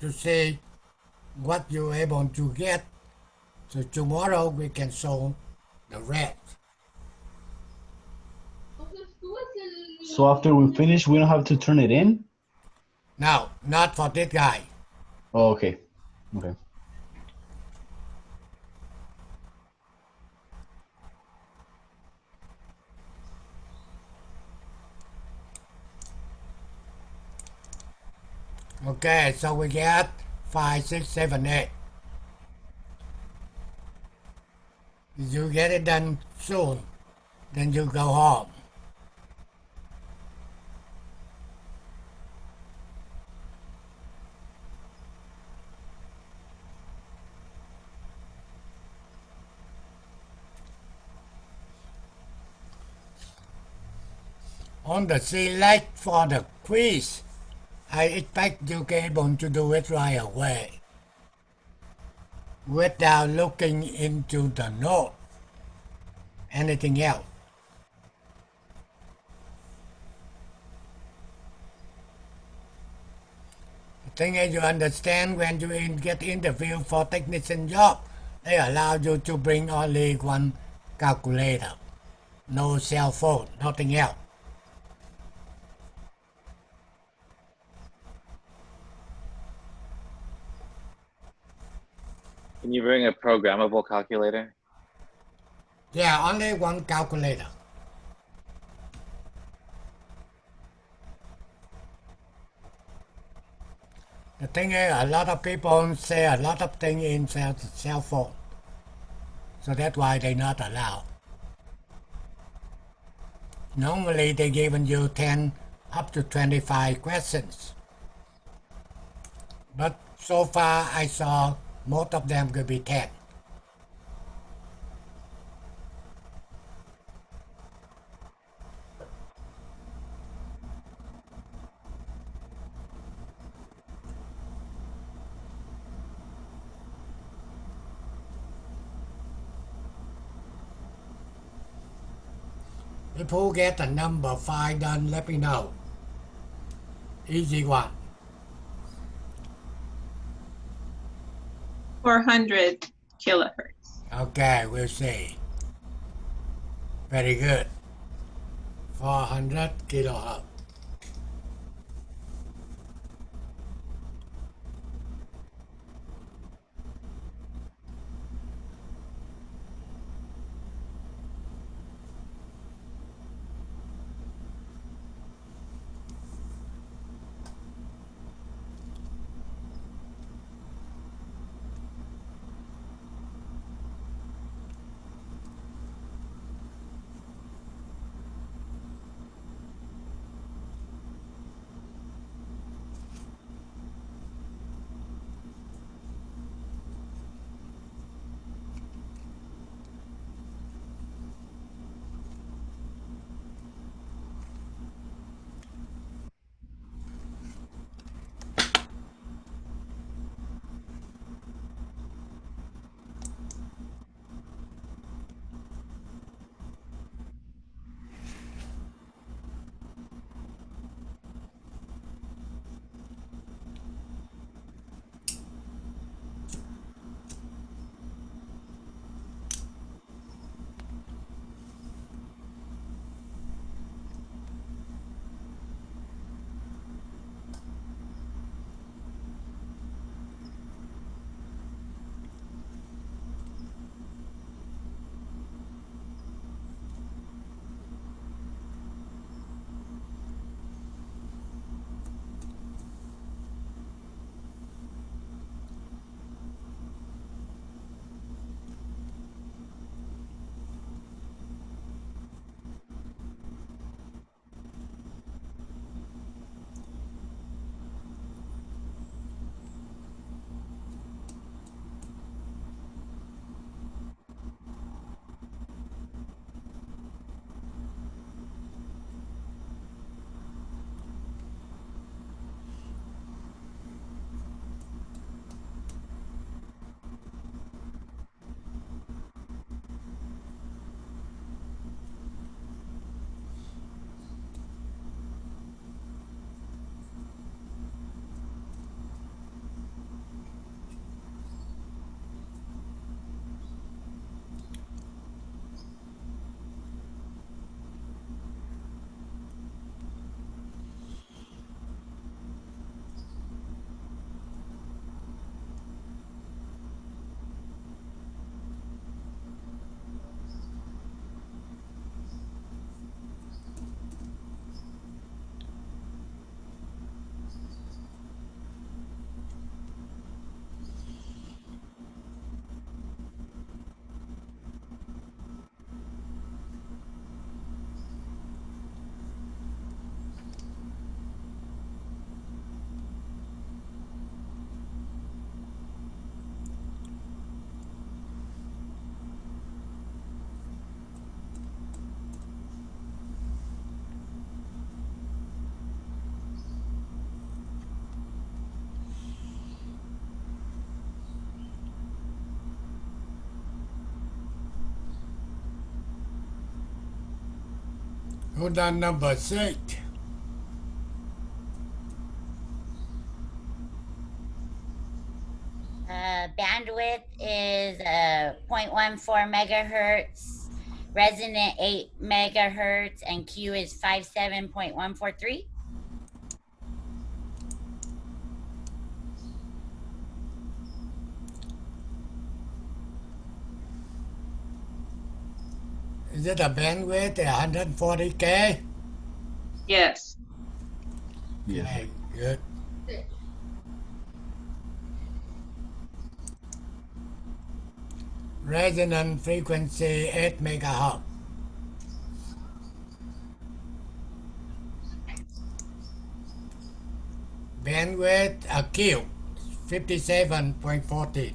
to see what you're able to get, so tomorrow we can show the rest. So after we finish, we don't have to turn it in? No, not for this guy. Oh, okay. Okay. Okay, so we get 5, 6, 7, 8. You get it done soon, then you go home. On the select for the quiz, I expect you be able to do it right away without looking into the note. Anything else? The thing is, you understand when you get interviewed for technician job, they allow you to bring only one calculator, no cell phone, nothing else. Can you bring a programmable calculator? Yeah, only one calculator. The thing is, a lot of people say a lot of things in their cell phone. So that's why they're not allowed. Normally, they given you 10 up to 25 questions. But so far, I saw most of them could be 10. If who get the number 5 done, let me know. Easy one. 400 kilohertz. Okay, we'll see. Very good. 400 kilohertz. Who done number 6? Bandwidth is 0.14 megahertz, resonant 8 megahertz, and Q is 57.143. Is it a bandwidth 140K? Yes. Yes. Okay, good. Resonant frequency 8 megahertz. Bandwidth acute 57.40.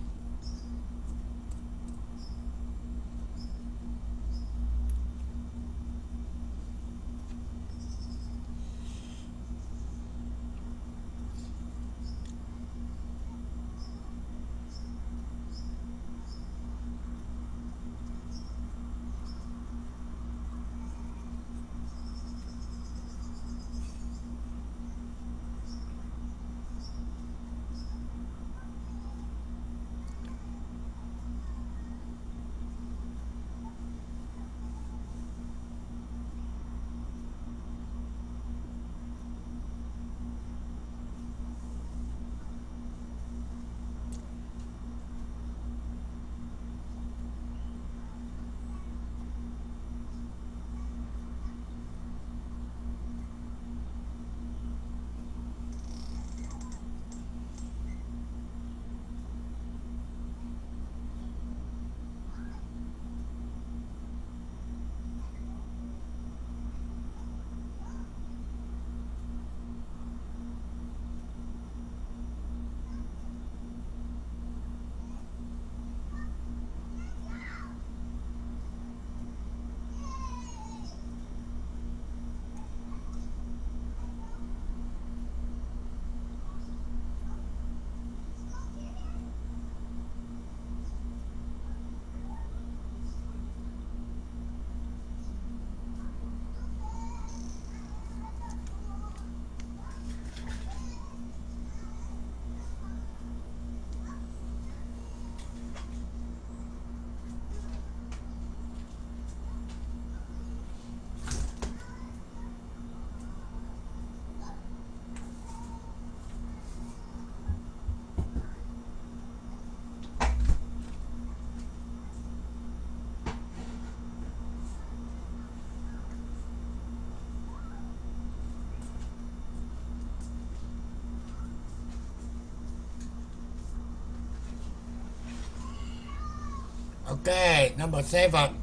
Okay, number 7.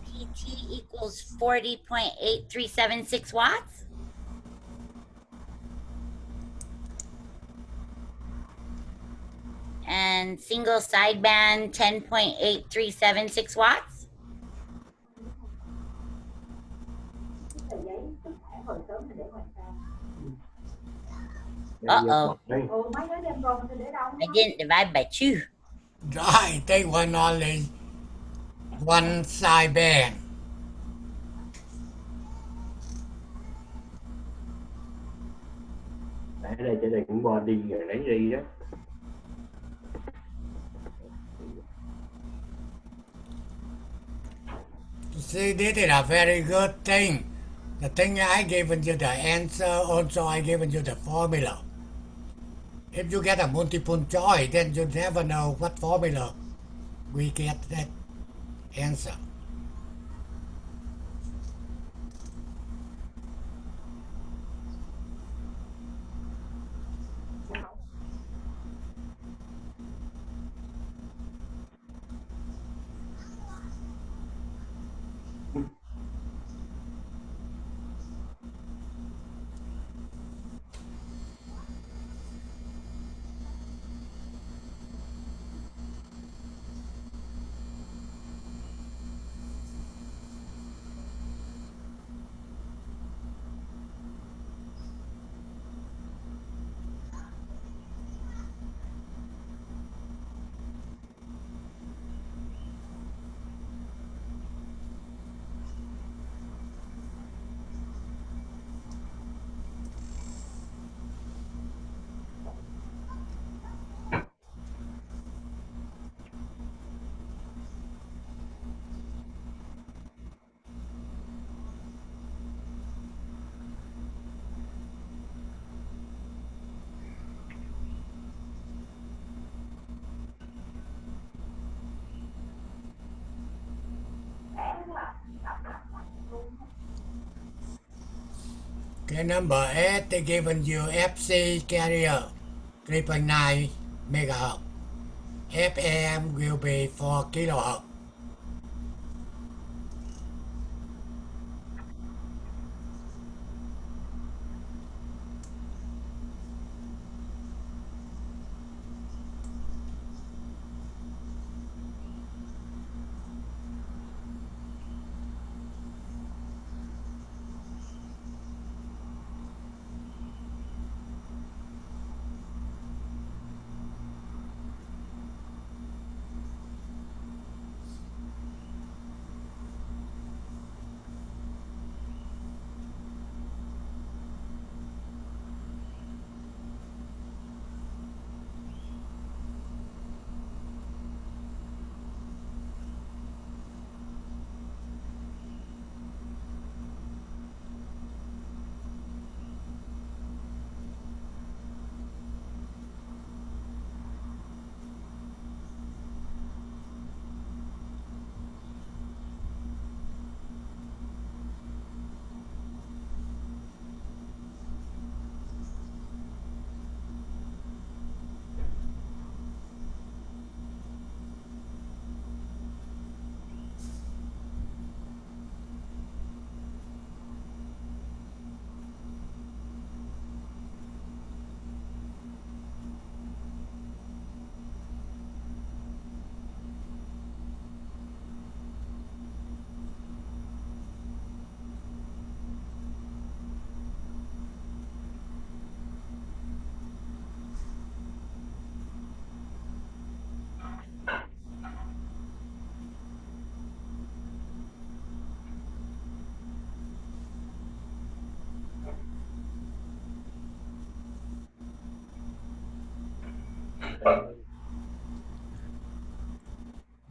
PT equals 40.8376 watts. And single sideband 10.8376 watts. Uh-oh. I didn't divide by 2. I take one only one side band. Để đây trên đây cũng body rồi lấy đi đó. See, this is a very good thing. The thing I given you the answer, also I given you the formula. If you get a multiple choice, then you never know what formula we get that answer. Okay, number 8, they given you FC carrier 3.9 megahertz. FM will be 4 kilohertz.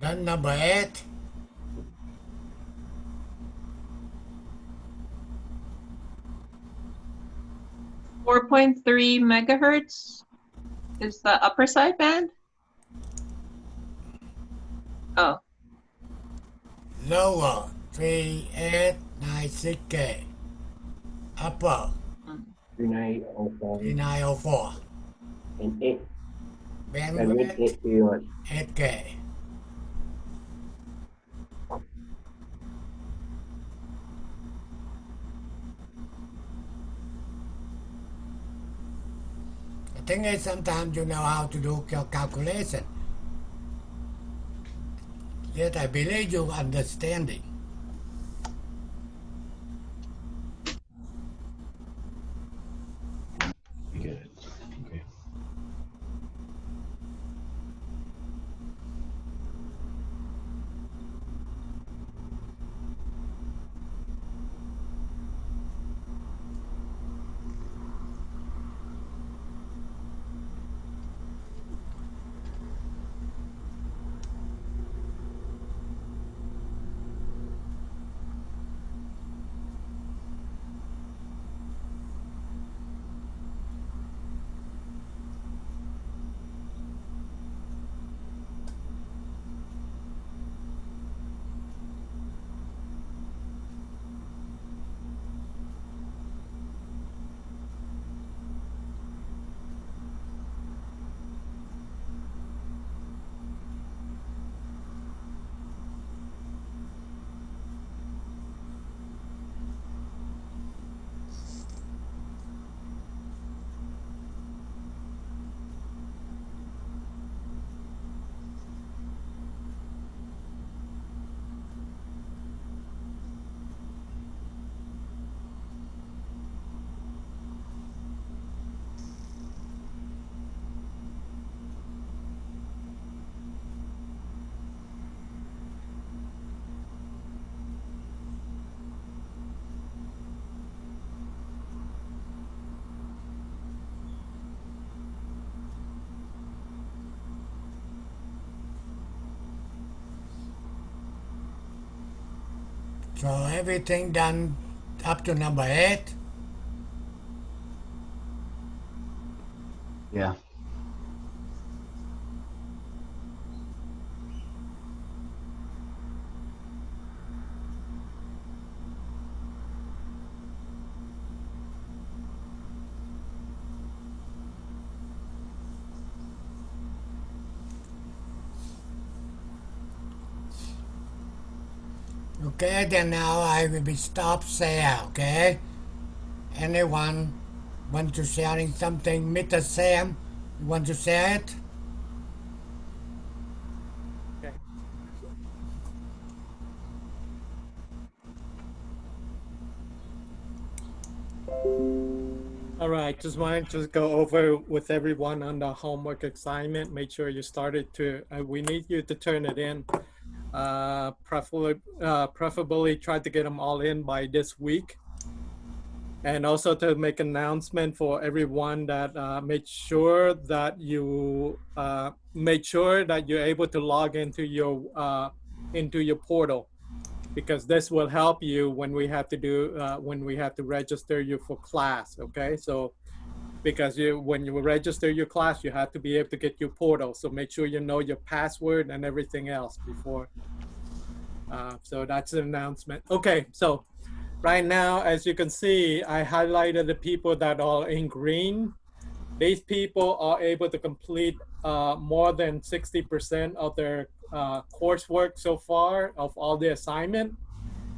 Then number 8, 4.3 megahertz is the upper sideband. Oh, lower 3896K. Upper 2904 3904. and 8 Bandwidth 8 gigahertz. 8K. The thing is, sometimes you know how to do your calculation. Yet I believe you understanding. You get it. Okay. So everything done up to number 8. Yeah. Okay, then now I will be stop share, okay? Anyone want to sharing something? Mr. Sam, you want to share it? Okay. All right, just wanted to go over with everyone on the homework assignment. Make sure you started to, we need you to turn it in. Preferably try to get them all in by this week. And also to make an announcement for everyone that make sure that you you're able to log into your portal, because this will help you when we have to register you for class. Okay, so because when you register your class, you have to be able to get your portal. So make sure you know your password and everything else before. So that's an announcement. Okay, so right now, as you can see, I highlighted the people that are in green. These people are able to complete more than 60% of their coursework so far of all the assignment.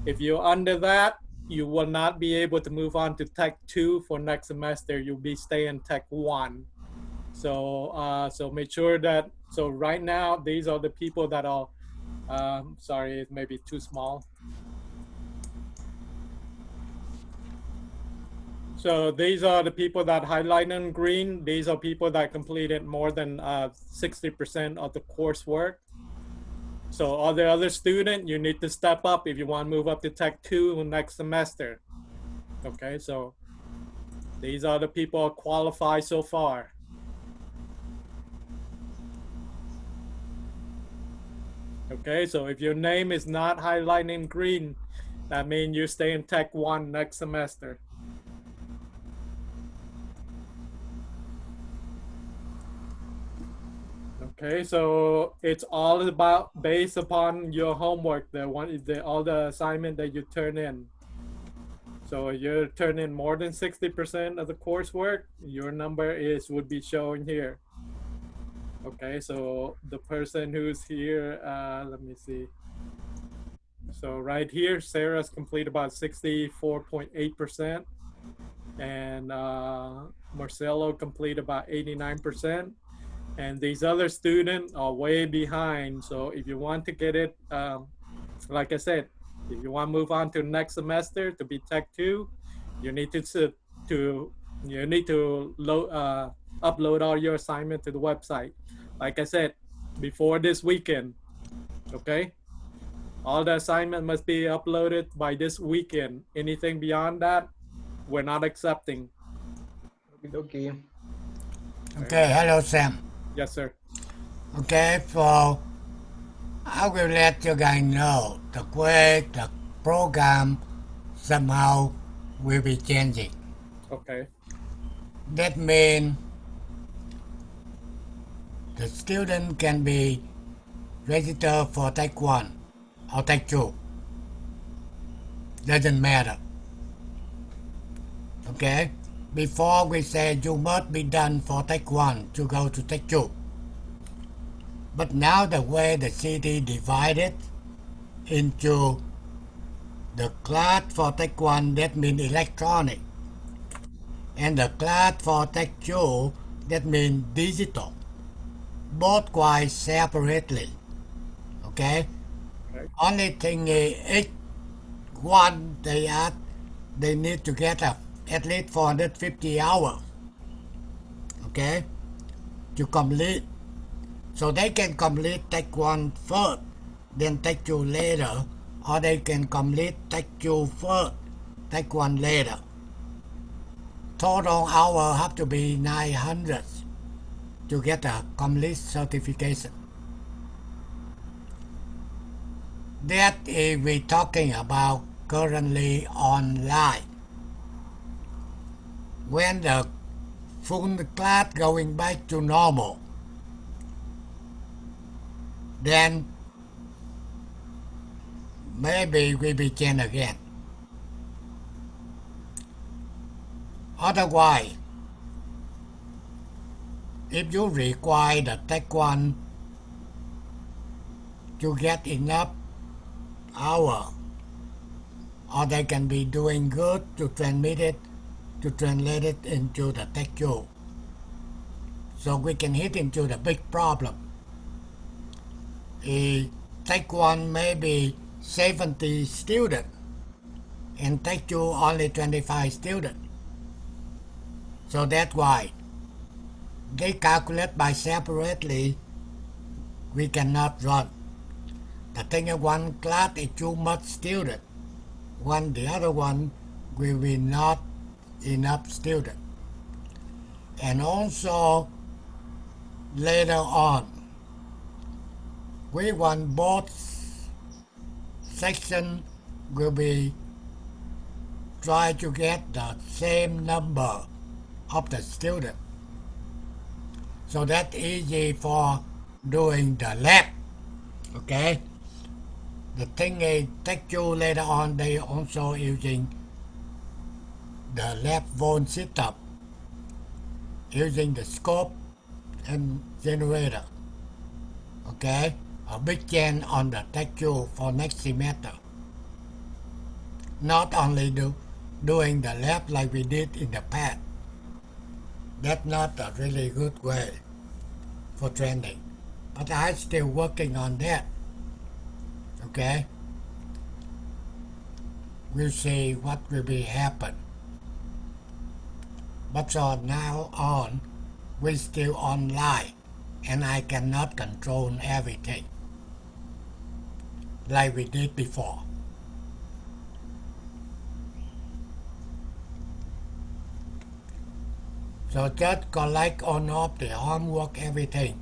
If you're under that, you will not be able to move on to Tech 2 for next semester. You'll be staying Tech 1. So so make sure that, so right now, these are the people that are, sorry, it may be too small. So these are the people that highlight in green. These are people that completed more than 60% of the coursework. So all the other student, you need to step up if you want to move up to Tech 2 next semester. Okay, so these are the people qualified so far. Okay, so if your name is not highlighted in green, that means you stay in Tech 1 next semester. Okay, so it's all about based upon your homework, all the assignment that you turn in. So you turn in more than 60% of the coursework, your number would be showing here. Okay, so the person who's here, let me see. So right here, Sarah's complete about 64.8%, and Marcelo complete about 89%. And these other students are way behind. So if you want to get it, like I said, if you want to move on to next semester to be Tech 2, you need to upload all your assignment to the website. Like I said, before this weekend, okay? All the assignment must be uploaded by this weekend. Anything beyond that, we're not accepting. Okay. Okay, hello Sam. Yes, sir. Okay, so I will let you guys know the way the program somehow will be changing. Okay. That means the student can be registered for Tech 1 or Tech 2. Doesn't matter. Okay? Before we say you must be done for Tech 1 to go to Tech 2. But now the way the city divided into the class for Tech 1, that means electronic, and the class for Tech 2, that means digital. Both quite separately. Okay? Only thing is, each one they need to get at least 450 hours. Okay? To complete. So they can complete Tech 1 first, then Tech 2 later, or they can complete Tech 2 first, Tech 1 later. Total hour have to be 900 to get a complete certification. That is we talking about currently online. When the full class going back to normal, then maybe we begin again. Otherwise, if you require the Tech 1 to get enough hour or they can be doing good to translate it into the textual. So we can hit into the big problem. Take one maybe 70 students and take two only 25 students. So that's why they calculate by separately, we cannot run. The thing is one class is too much student. The other one will be not enough student. And also later on, we want both section will be try to get the same number of the student. So that's easy for doing the lab. Okay? The thing is, textual later on, they also using the lab phone system, using the scope and generator. Okay? A big change on the textual for next semester. Not only doing the lab like we did in the past. That's not a really good way for training. But I'm still working on that. Okay? We'll see what will be happen. But from now on, we're still online, and I cannot control everything like we did before. So just collect on off the homework, everything.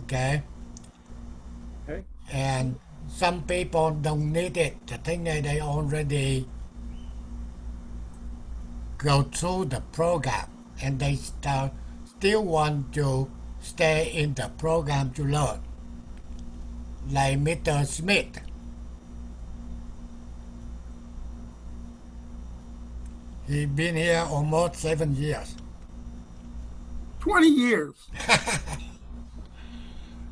Okay? Okay. And some people don't need it. The thing is they already go through the program and they still want to stay in the program to learn. Like Mr. Smith. He's been here almost 7 years. 20 years.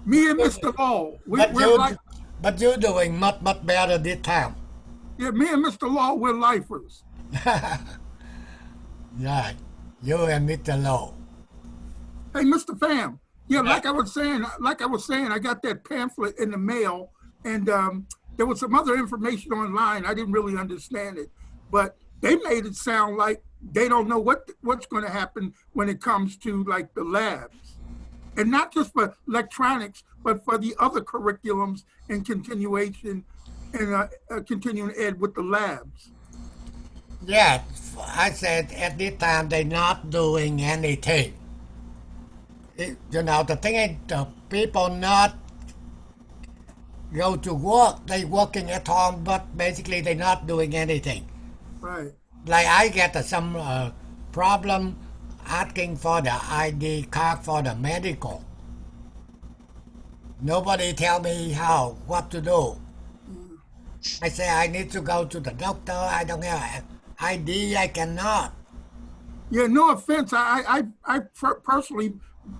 Me and Mr. Law, but you're doing much better this time. Yeah, me and Mr. Law, we're lifers. Right. You and Mr. Law. Hey, Mr. Pham. Yeah, like I was saying, I got that pamphlet in the mail, and there was some other information online. I didn't really understand it, but they made it sound like they don't know what's going to happen when it comes to like the labs, and not just for electronics, but for the other curriculums and continuation and continuing ed with the labs. Yeah, I said at this time they're not doing anything. The thing is, the people not go to work. They working at home, but basically they're not doing anything. Right. Like I get some problem asking for the ID card for the medical. Nobody tell me what to do. I say I need to go to the doctor. I don't have ID. I cannot. Yeah, no offense. I personally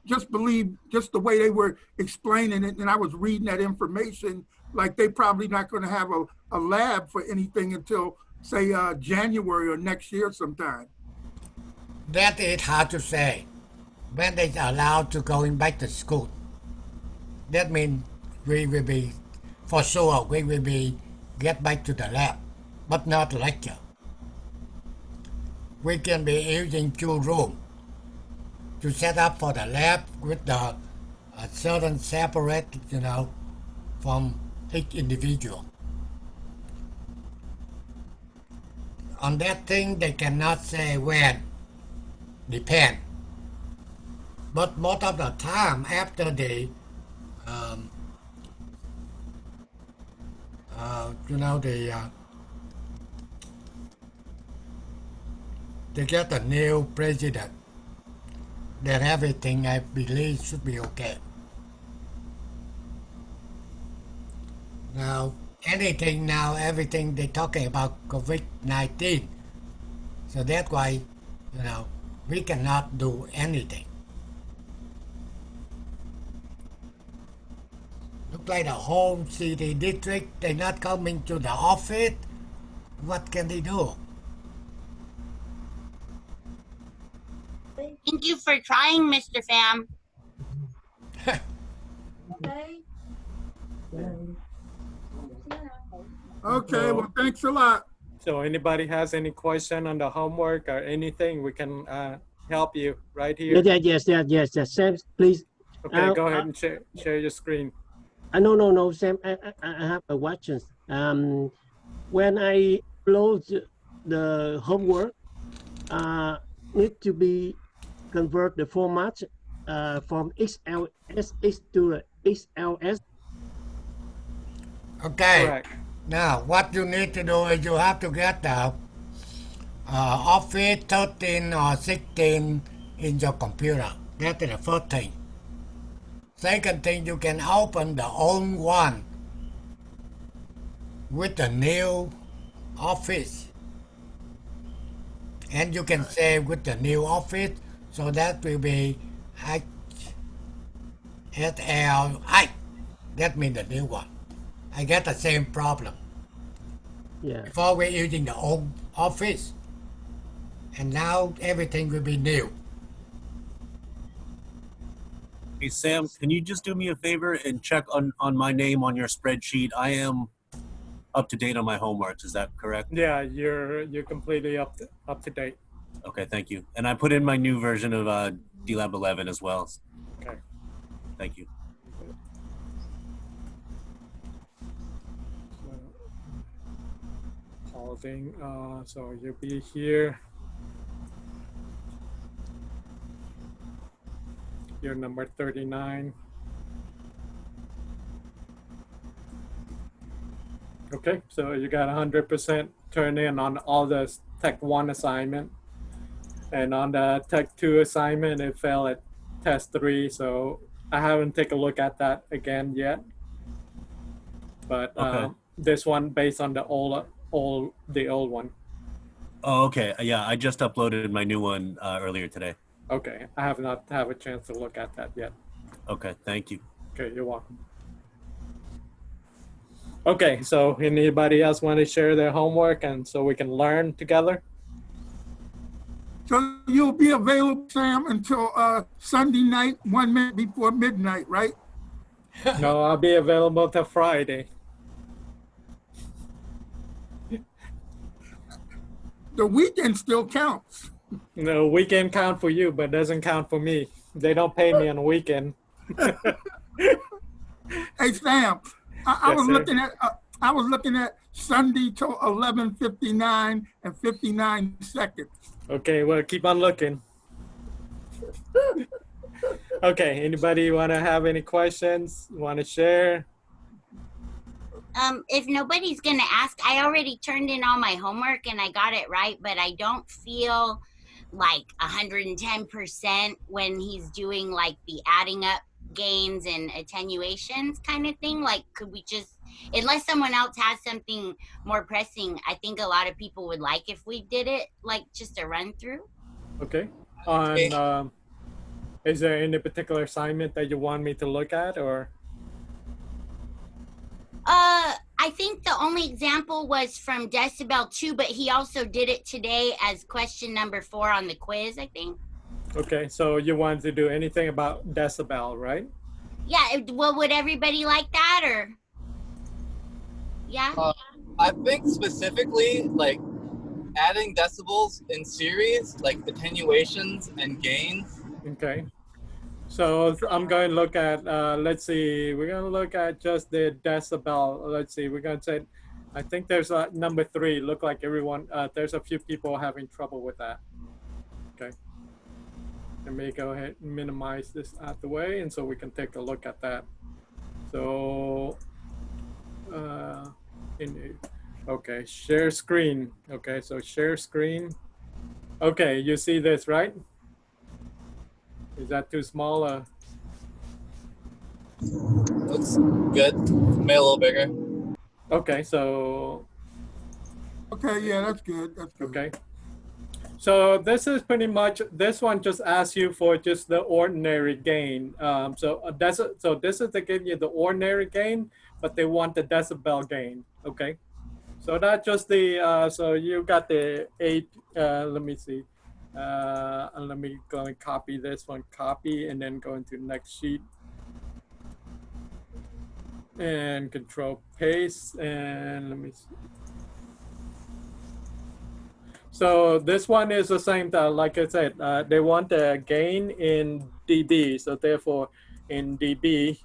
just believe just the way they were explaining it, and I was reading that information, like they probably not going to have a lab for anything until, say, January or next year sometime. That is hard to say. When they allowed to going back to school, that means we will be, for sure, we will be get back to the lab, but not lecture. We can be using 2 rooms to set up for the lab with the certain separate, from each individual. On that thing, they cannot say when. Depend. But most of the time, after they, they get a new president, then everything I believe should be okay. Now, everything they're talking about COVID-19. So that's why, we cannot do anything. Look like the whole city district, they're not coming to the office. What can they do? Thank you for trying, Mr. Pham. Okay, well, thanks a lot. So anybody has any question on the homework or anything, we can help you right here. Yes. Sam, please. Okay, go ahead and share your screen. No, Sam. I have a question. When I upload the homework, need to be convert the format from XLSX to XLS. Okay. Correct. Now, what you need to do is you have to get the Office 13 or 16 in your computer. That is the first thing. Second thing, you can open the old one with the new Office. And you can save with the new Office, so that will be HSLI. That means the new one. I get the same problem. Yeah. Before we're using the old Office, and now everything will be new. Hey, Sam, can you just do me a favor and check on my name on your spreadsheet? I am up to date on my homework. Is that correct? Yeah, you're completely up to date. Okay, thank you. And I put in my new version of DLab 11 as well. Okay. Thank you. Pausing. So you'll be here. You're number 39. Okay, so you got 100% turn in on all the Tech 1 assignment. And on the Tech 2 assignment, it fell at test 3. So I haven't taken a look at that again yet. But Okay. this one based on the old one. Oh, okay. Yeah, I just uploaded my new one earlier today. Okay, I have not had a chance to look at that yet. Okay, thank you. Okay, you're welcome. Okay, so anybody else want to share their homework and so we can learn together? So you'll be available, Sam, until Sunday night, 1 minute before midnight, right? No, I'll be available till Friday. The weekend still counts. No, weekend count for you, but doesn't count for me. They don't pay me on the weekend. Hey, Sam, I Yes, was sir. looking at Sunday till 11:59 and 59 seconds. Okay, well, keep on looking. Okay, anybody want to have any questions? Want to share? If nobody's gonna ask, I already turned in all my homework and I got it right, but I don't feel like 110% when he's doing like the adding up gains and attenuations kind of thing. Like, could we just, unless someone else has something more pressing, I think a lot of people would like if we did it like just a run through. Okay. On is there any particular assignment that you want me to look at, or? I think the only example was from Decibel 2, but he also did it today as question number 4 on the quiz, I think. Okay, so you want to do anything about decibel, right? Yeah, well, would everybody like that, or? Yeah? I think specifically, like, adding decibels in series, like attenuations and gains. Okay. So I'm going to look at, let's see, we're going to look at just the decibel. Let's see, we're going to say, I think there's number 3. Look like everyone, there's a few people having trouble with that. Okay. Let me go ahead and minimize this out the way, and so we can take a look at that. So, okay, share screen. Okay, so share screen. Okay, you see this, right? Is that too small? Looks good. Made a little bigger. Okay, so. Okay, yeah, that's good. That's good. Okay. So this is pretty much, this one just asks you for just the ordinary gain. So this is to give you the ordinary gain, but they want the decibel gain. Okay. So that's just the, so you got the 8, let me see. Let me go and copy this one, copy, and then go into next sheet. And control paste, and let me see. So this one is the same, like I said, they want the gain in dB. So therefore, in dB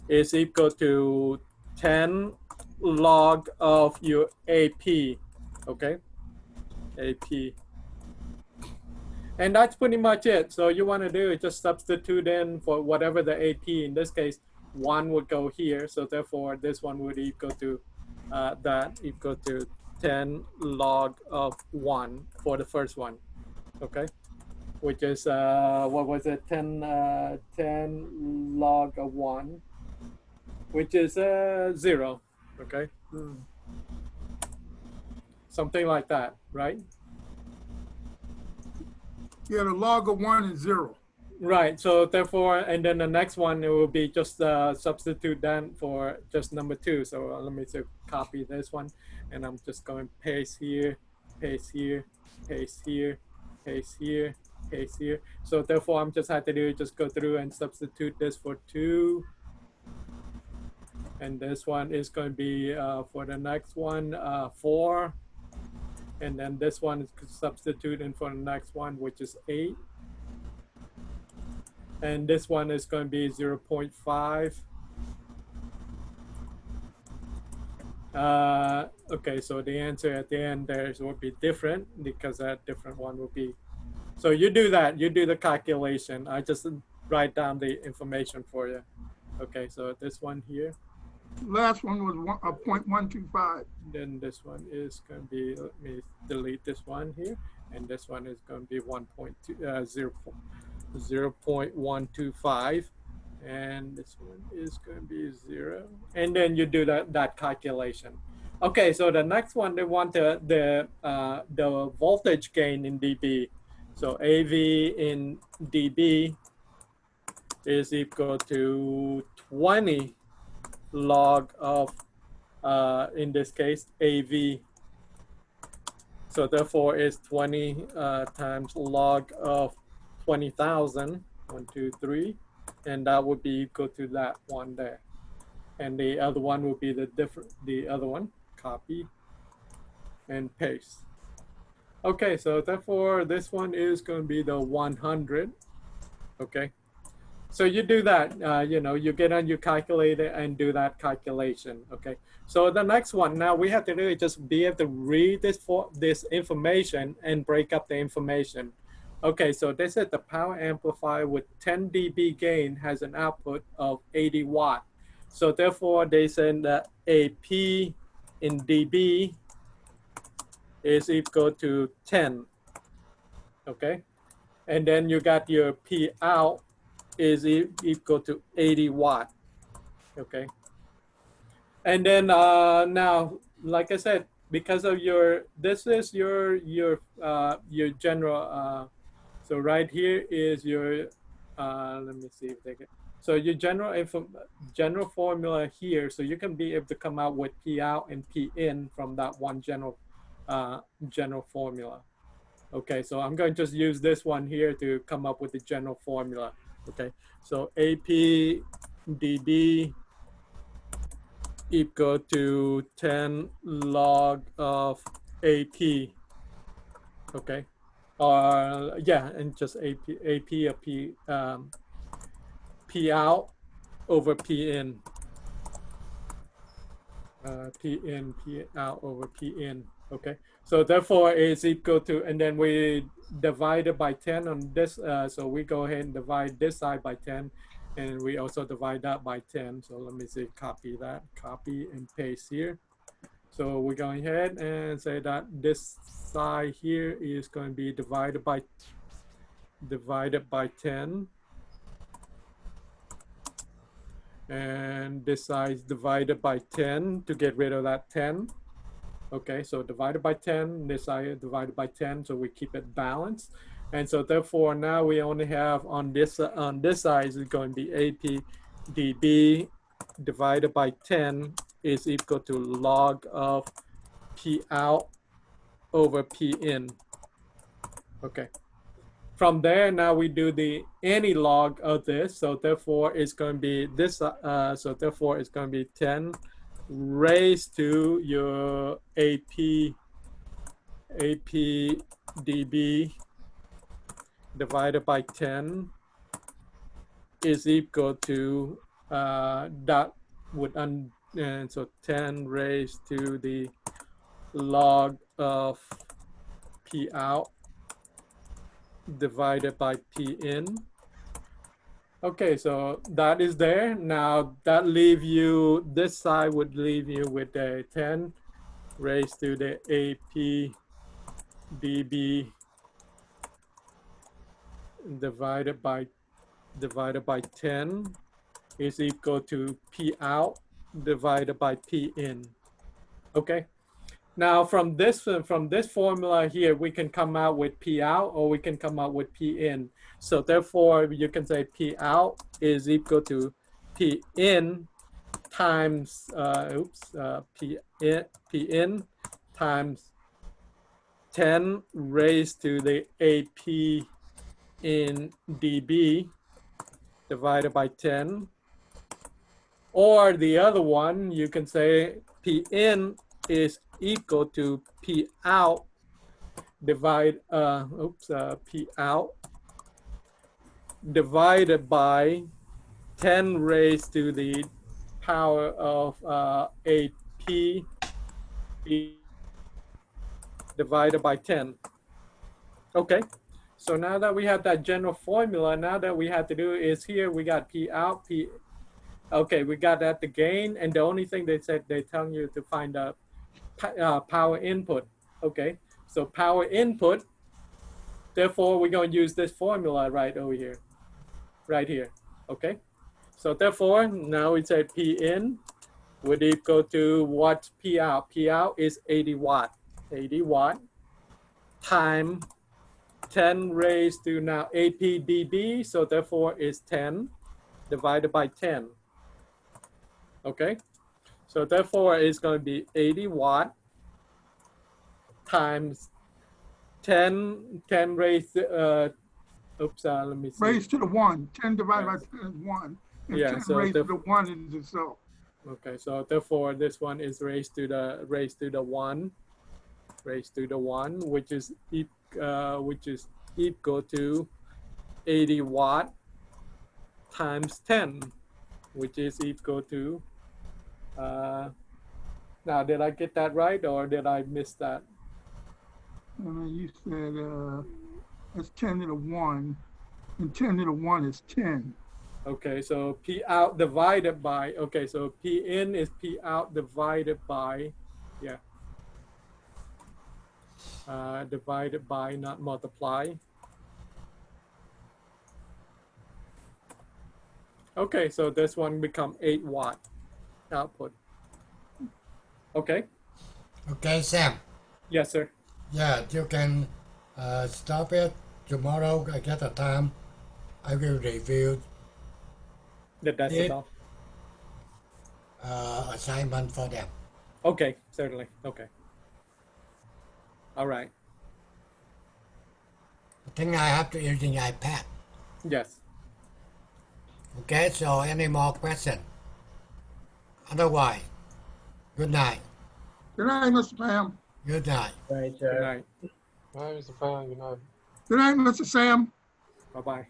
is equal to 10 log of your AP, okay? AP. And that's pretty much it. So you want to do is just substitute in for whatever the AP, in this case, 1 would go here. So therefore, this one would equal to that equal to 10 log of 1 for the first one, okay? Which is, what was it, 10 log of 1, which is 0, okay? Something like that, right? Yeah, the log of 1 is 0. Right, so therefore, and then the next one, it will be just substitute that for just number 2. So let me just copy this one, and I'm just going to paste here, paste here, paste here, paste here, paste here. So therefore, I'm just had to do just go through and substitute this for 2. And this one is going to be for the next one, 4. And then this one is substituting for the next one, which is 8. And this one is going to be 0.5. Okay, so the answer at the end there will be different because that different one will be. So you do that, you do the calculation. I just write down the information for you. Okay, so this one here. Last one was 0.125. Then this one is going to be, let me delete this one here. And this one is going to be 0.125, and this one is going to be 0, and then you do that calculation. Okay, so the next one, they want the voltage gain in dB. So AV in dB is equal to 20 log of in this case AV. So therefore, it's 20 times log of 20,000, 1, 2, 3, and that would be equal to that one there. And the other one will be the other one, copy and paste. Okay, so therefore this one is going to be the 100, okay? So you do that, you know, you get on your calculator and do that calculation, okay? So the next one, now we have to do is just be able to read this information and break up the information. Okay, so they said the power amplifier with 10 dB gain has an output of 80 watt. So therefore they said that AP in dB is equal to 10, okay? And then you got your P out is equal to 80 watt, okay? And then now, like I said, because of this is your general, so right here is your, let me see if they can, so your general formula here, so you can be able to come out with P out and P in from that one general formula. Okay, so I'm going to just use this one here to come up with the general formula. Okay, so AP dB equal to 10 log of AP. Okay, yeah, and just AP of P out over P in. P in, P out over P in. Okay, so therefore it's equal to, and then we divide it by 10 on this, so we go ahead and divide this side by 10, and we also divide that by 10. So let me see, copy that, copy and paste here. So we're going ahead and say that this side here is going to be divided by 10. And this side is divided by 10 to get rid of that 10. Okay, so divided by 10, this side divided by 10, so we keep it balanced. And so therefore now we only have on this side is going to be AP dB divided by 10 is equal to log of P out over P in. Okay. From there, now we do the any log of this. So therefore, it's going to be this. So therefore, it's going to be 10 raised to your AP dB divided by 10 is equal to that would and so 10 raised to the log of P out divided by P in. Okay, so that is there. Now that leave you, this side would leave you with a 10 raised to the AP dB divided by 10 is equal to P out divided by P in. Okay. Now from this formula here, we can come out with P out or we can come out with P in. So therefore, you can say P out is equal to P in times P in times 10 raised to the AP in dB divided by 10. Or the other one, you can say P in is equal to P out P out divided by 10 raised to the power of AP divided by 10. Okay, so now that we have that general formula, now that we have to do is here we got P out, okay, we got that the gain, and the only thing they said they're telling you to find out power input. Okay, so power input, therefore we're going to use this formula right over here, right here. Okay, so therefore now we say P in would equal to what's P out. P out is 80 watt, 80 watt time 10 raised to now AP dB, so therefore is 10 divided by 10. Okay, so therefore it's going to be 80 watt times 10 raised let me see. Raised to the 1. 10 divided by 10 is 1. And Yeah, 10 so raised to the 1 is itself. Okay, so therefore this one is raised to the 1, which is equal to 80 watt times 10, which is equal to now did I get that right or did I miss that? You said it's 10 to the 1, and 10 to the 1 is 10. Okay, so P out divided by, okay, so P in is P out divided by, yeah, divided by, not multiply. Okay, so this one become 8 watt output. Okay. Okay, Sam. Yes, sir. Yeah, you can stop it. Tomorrow I get a time. I will review The decibel. assignment for them. Okay, certainly. Okay. All right. I think I have to use the iPad. Yes. Okay, so any more questions? Otherwise, good night. Good night, Mr. Sam. Good night. Right, Good night. Bye, Mr. Fan. Good night. Good night, Mr. Sam. Bye-bye.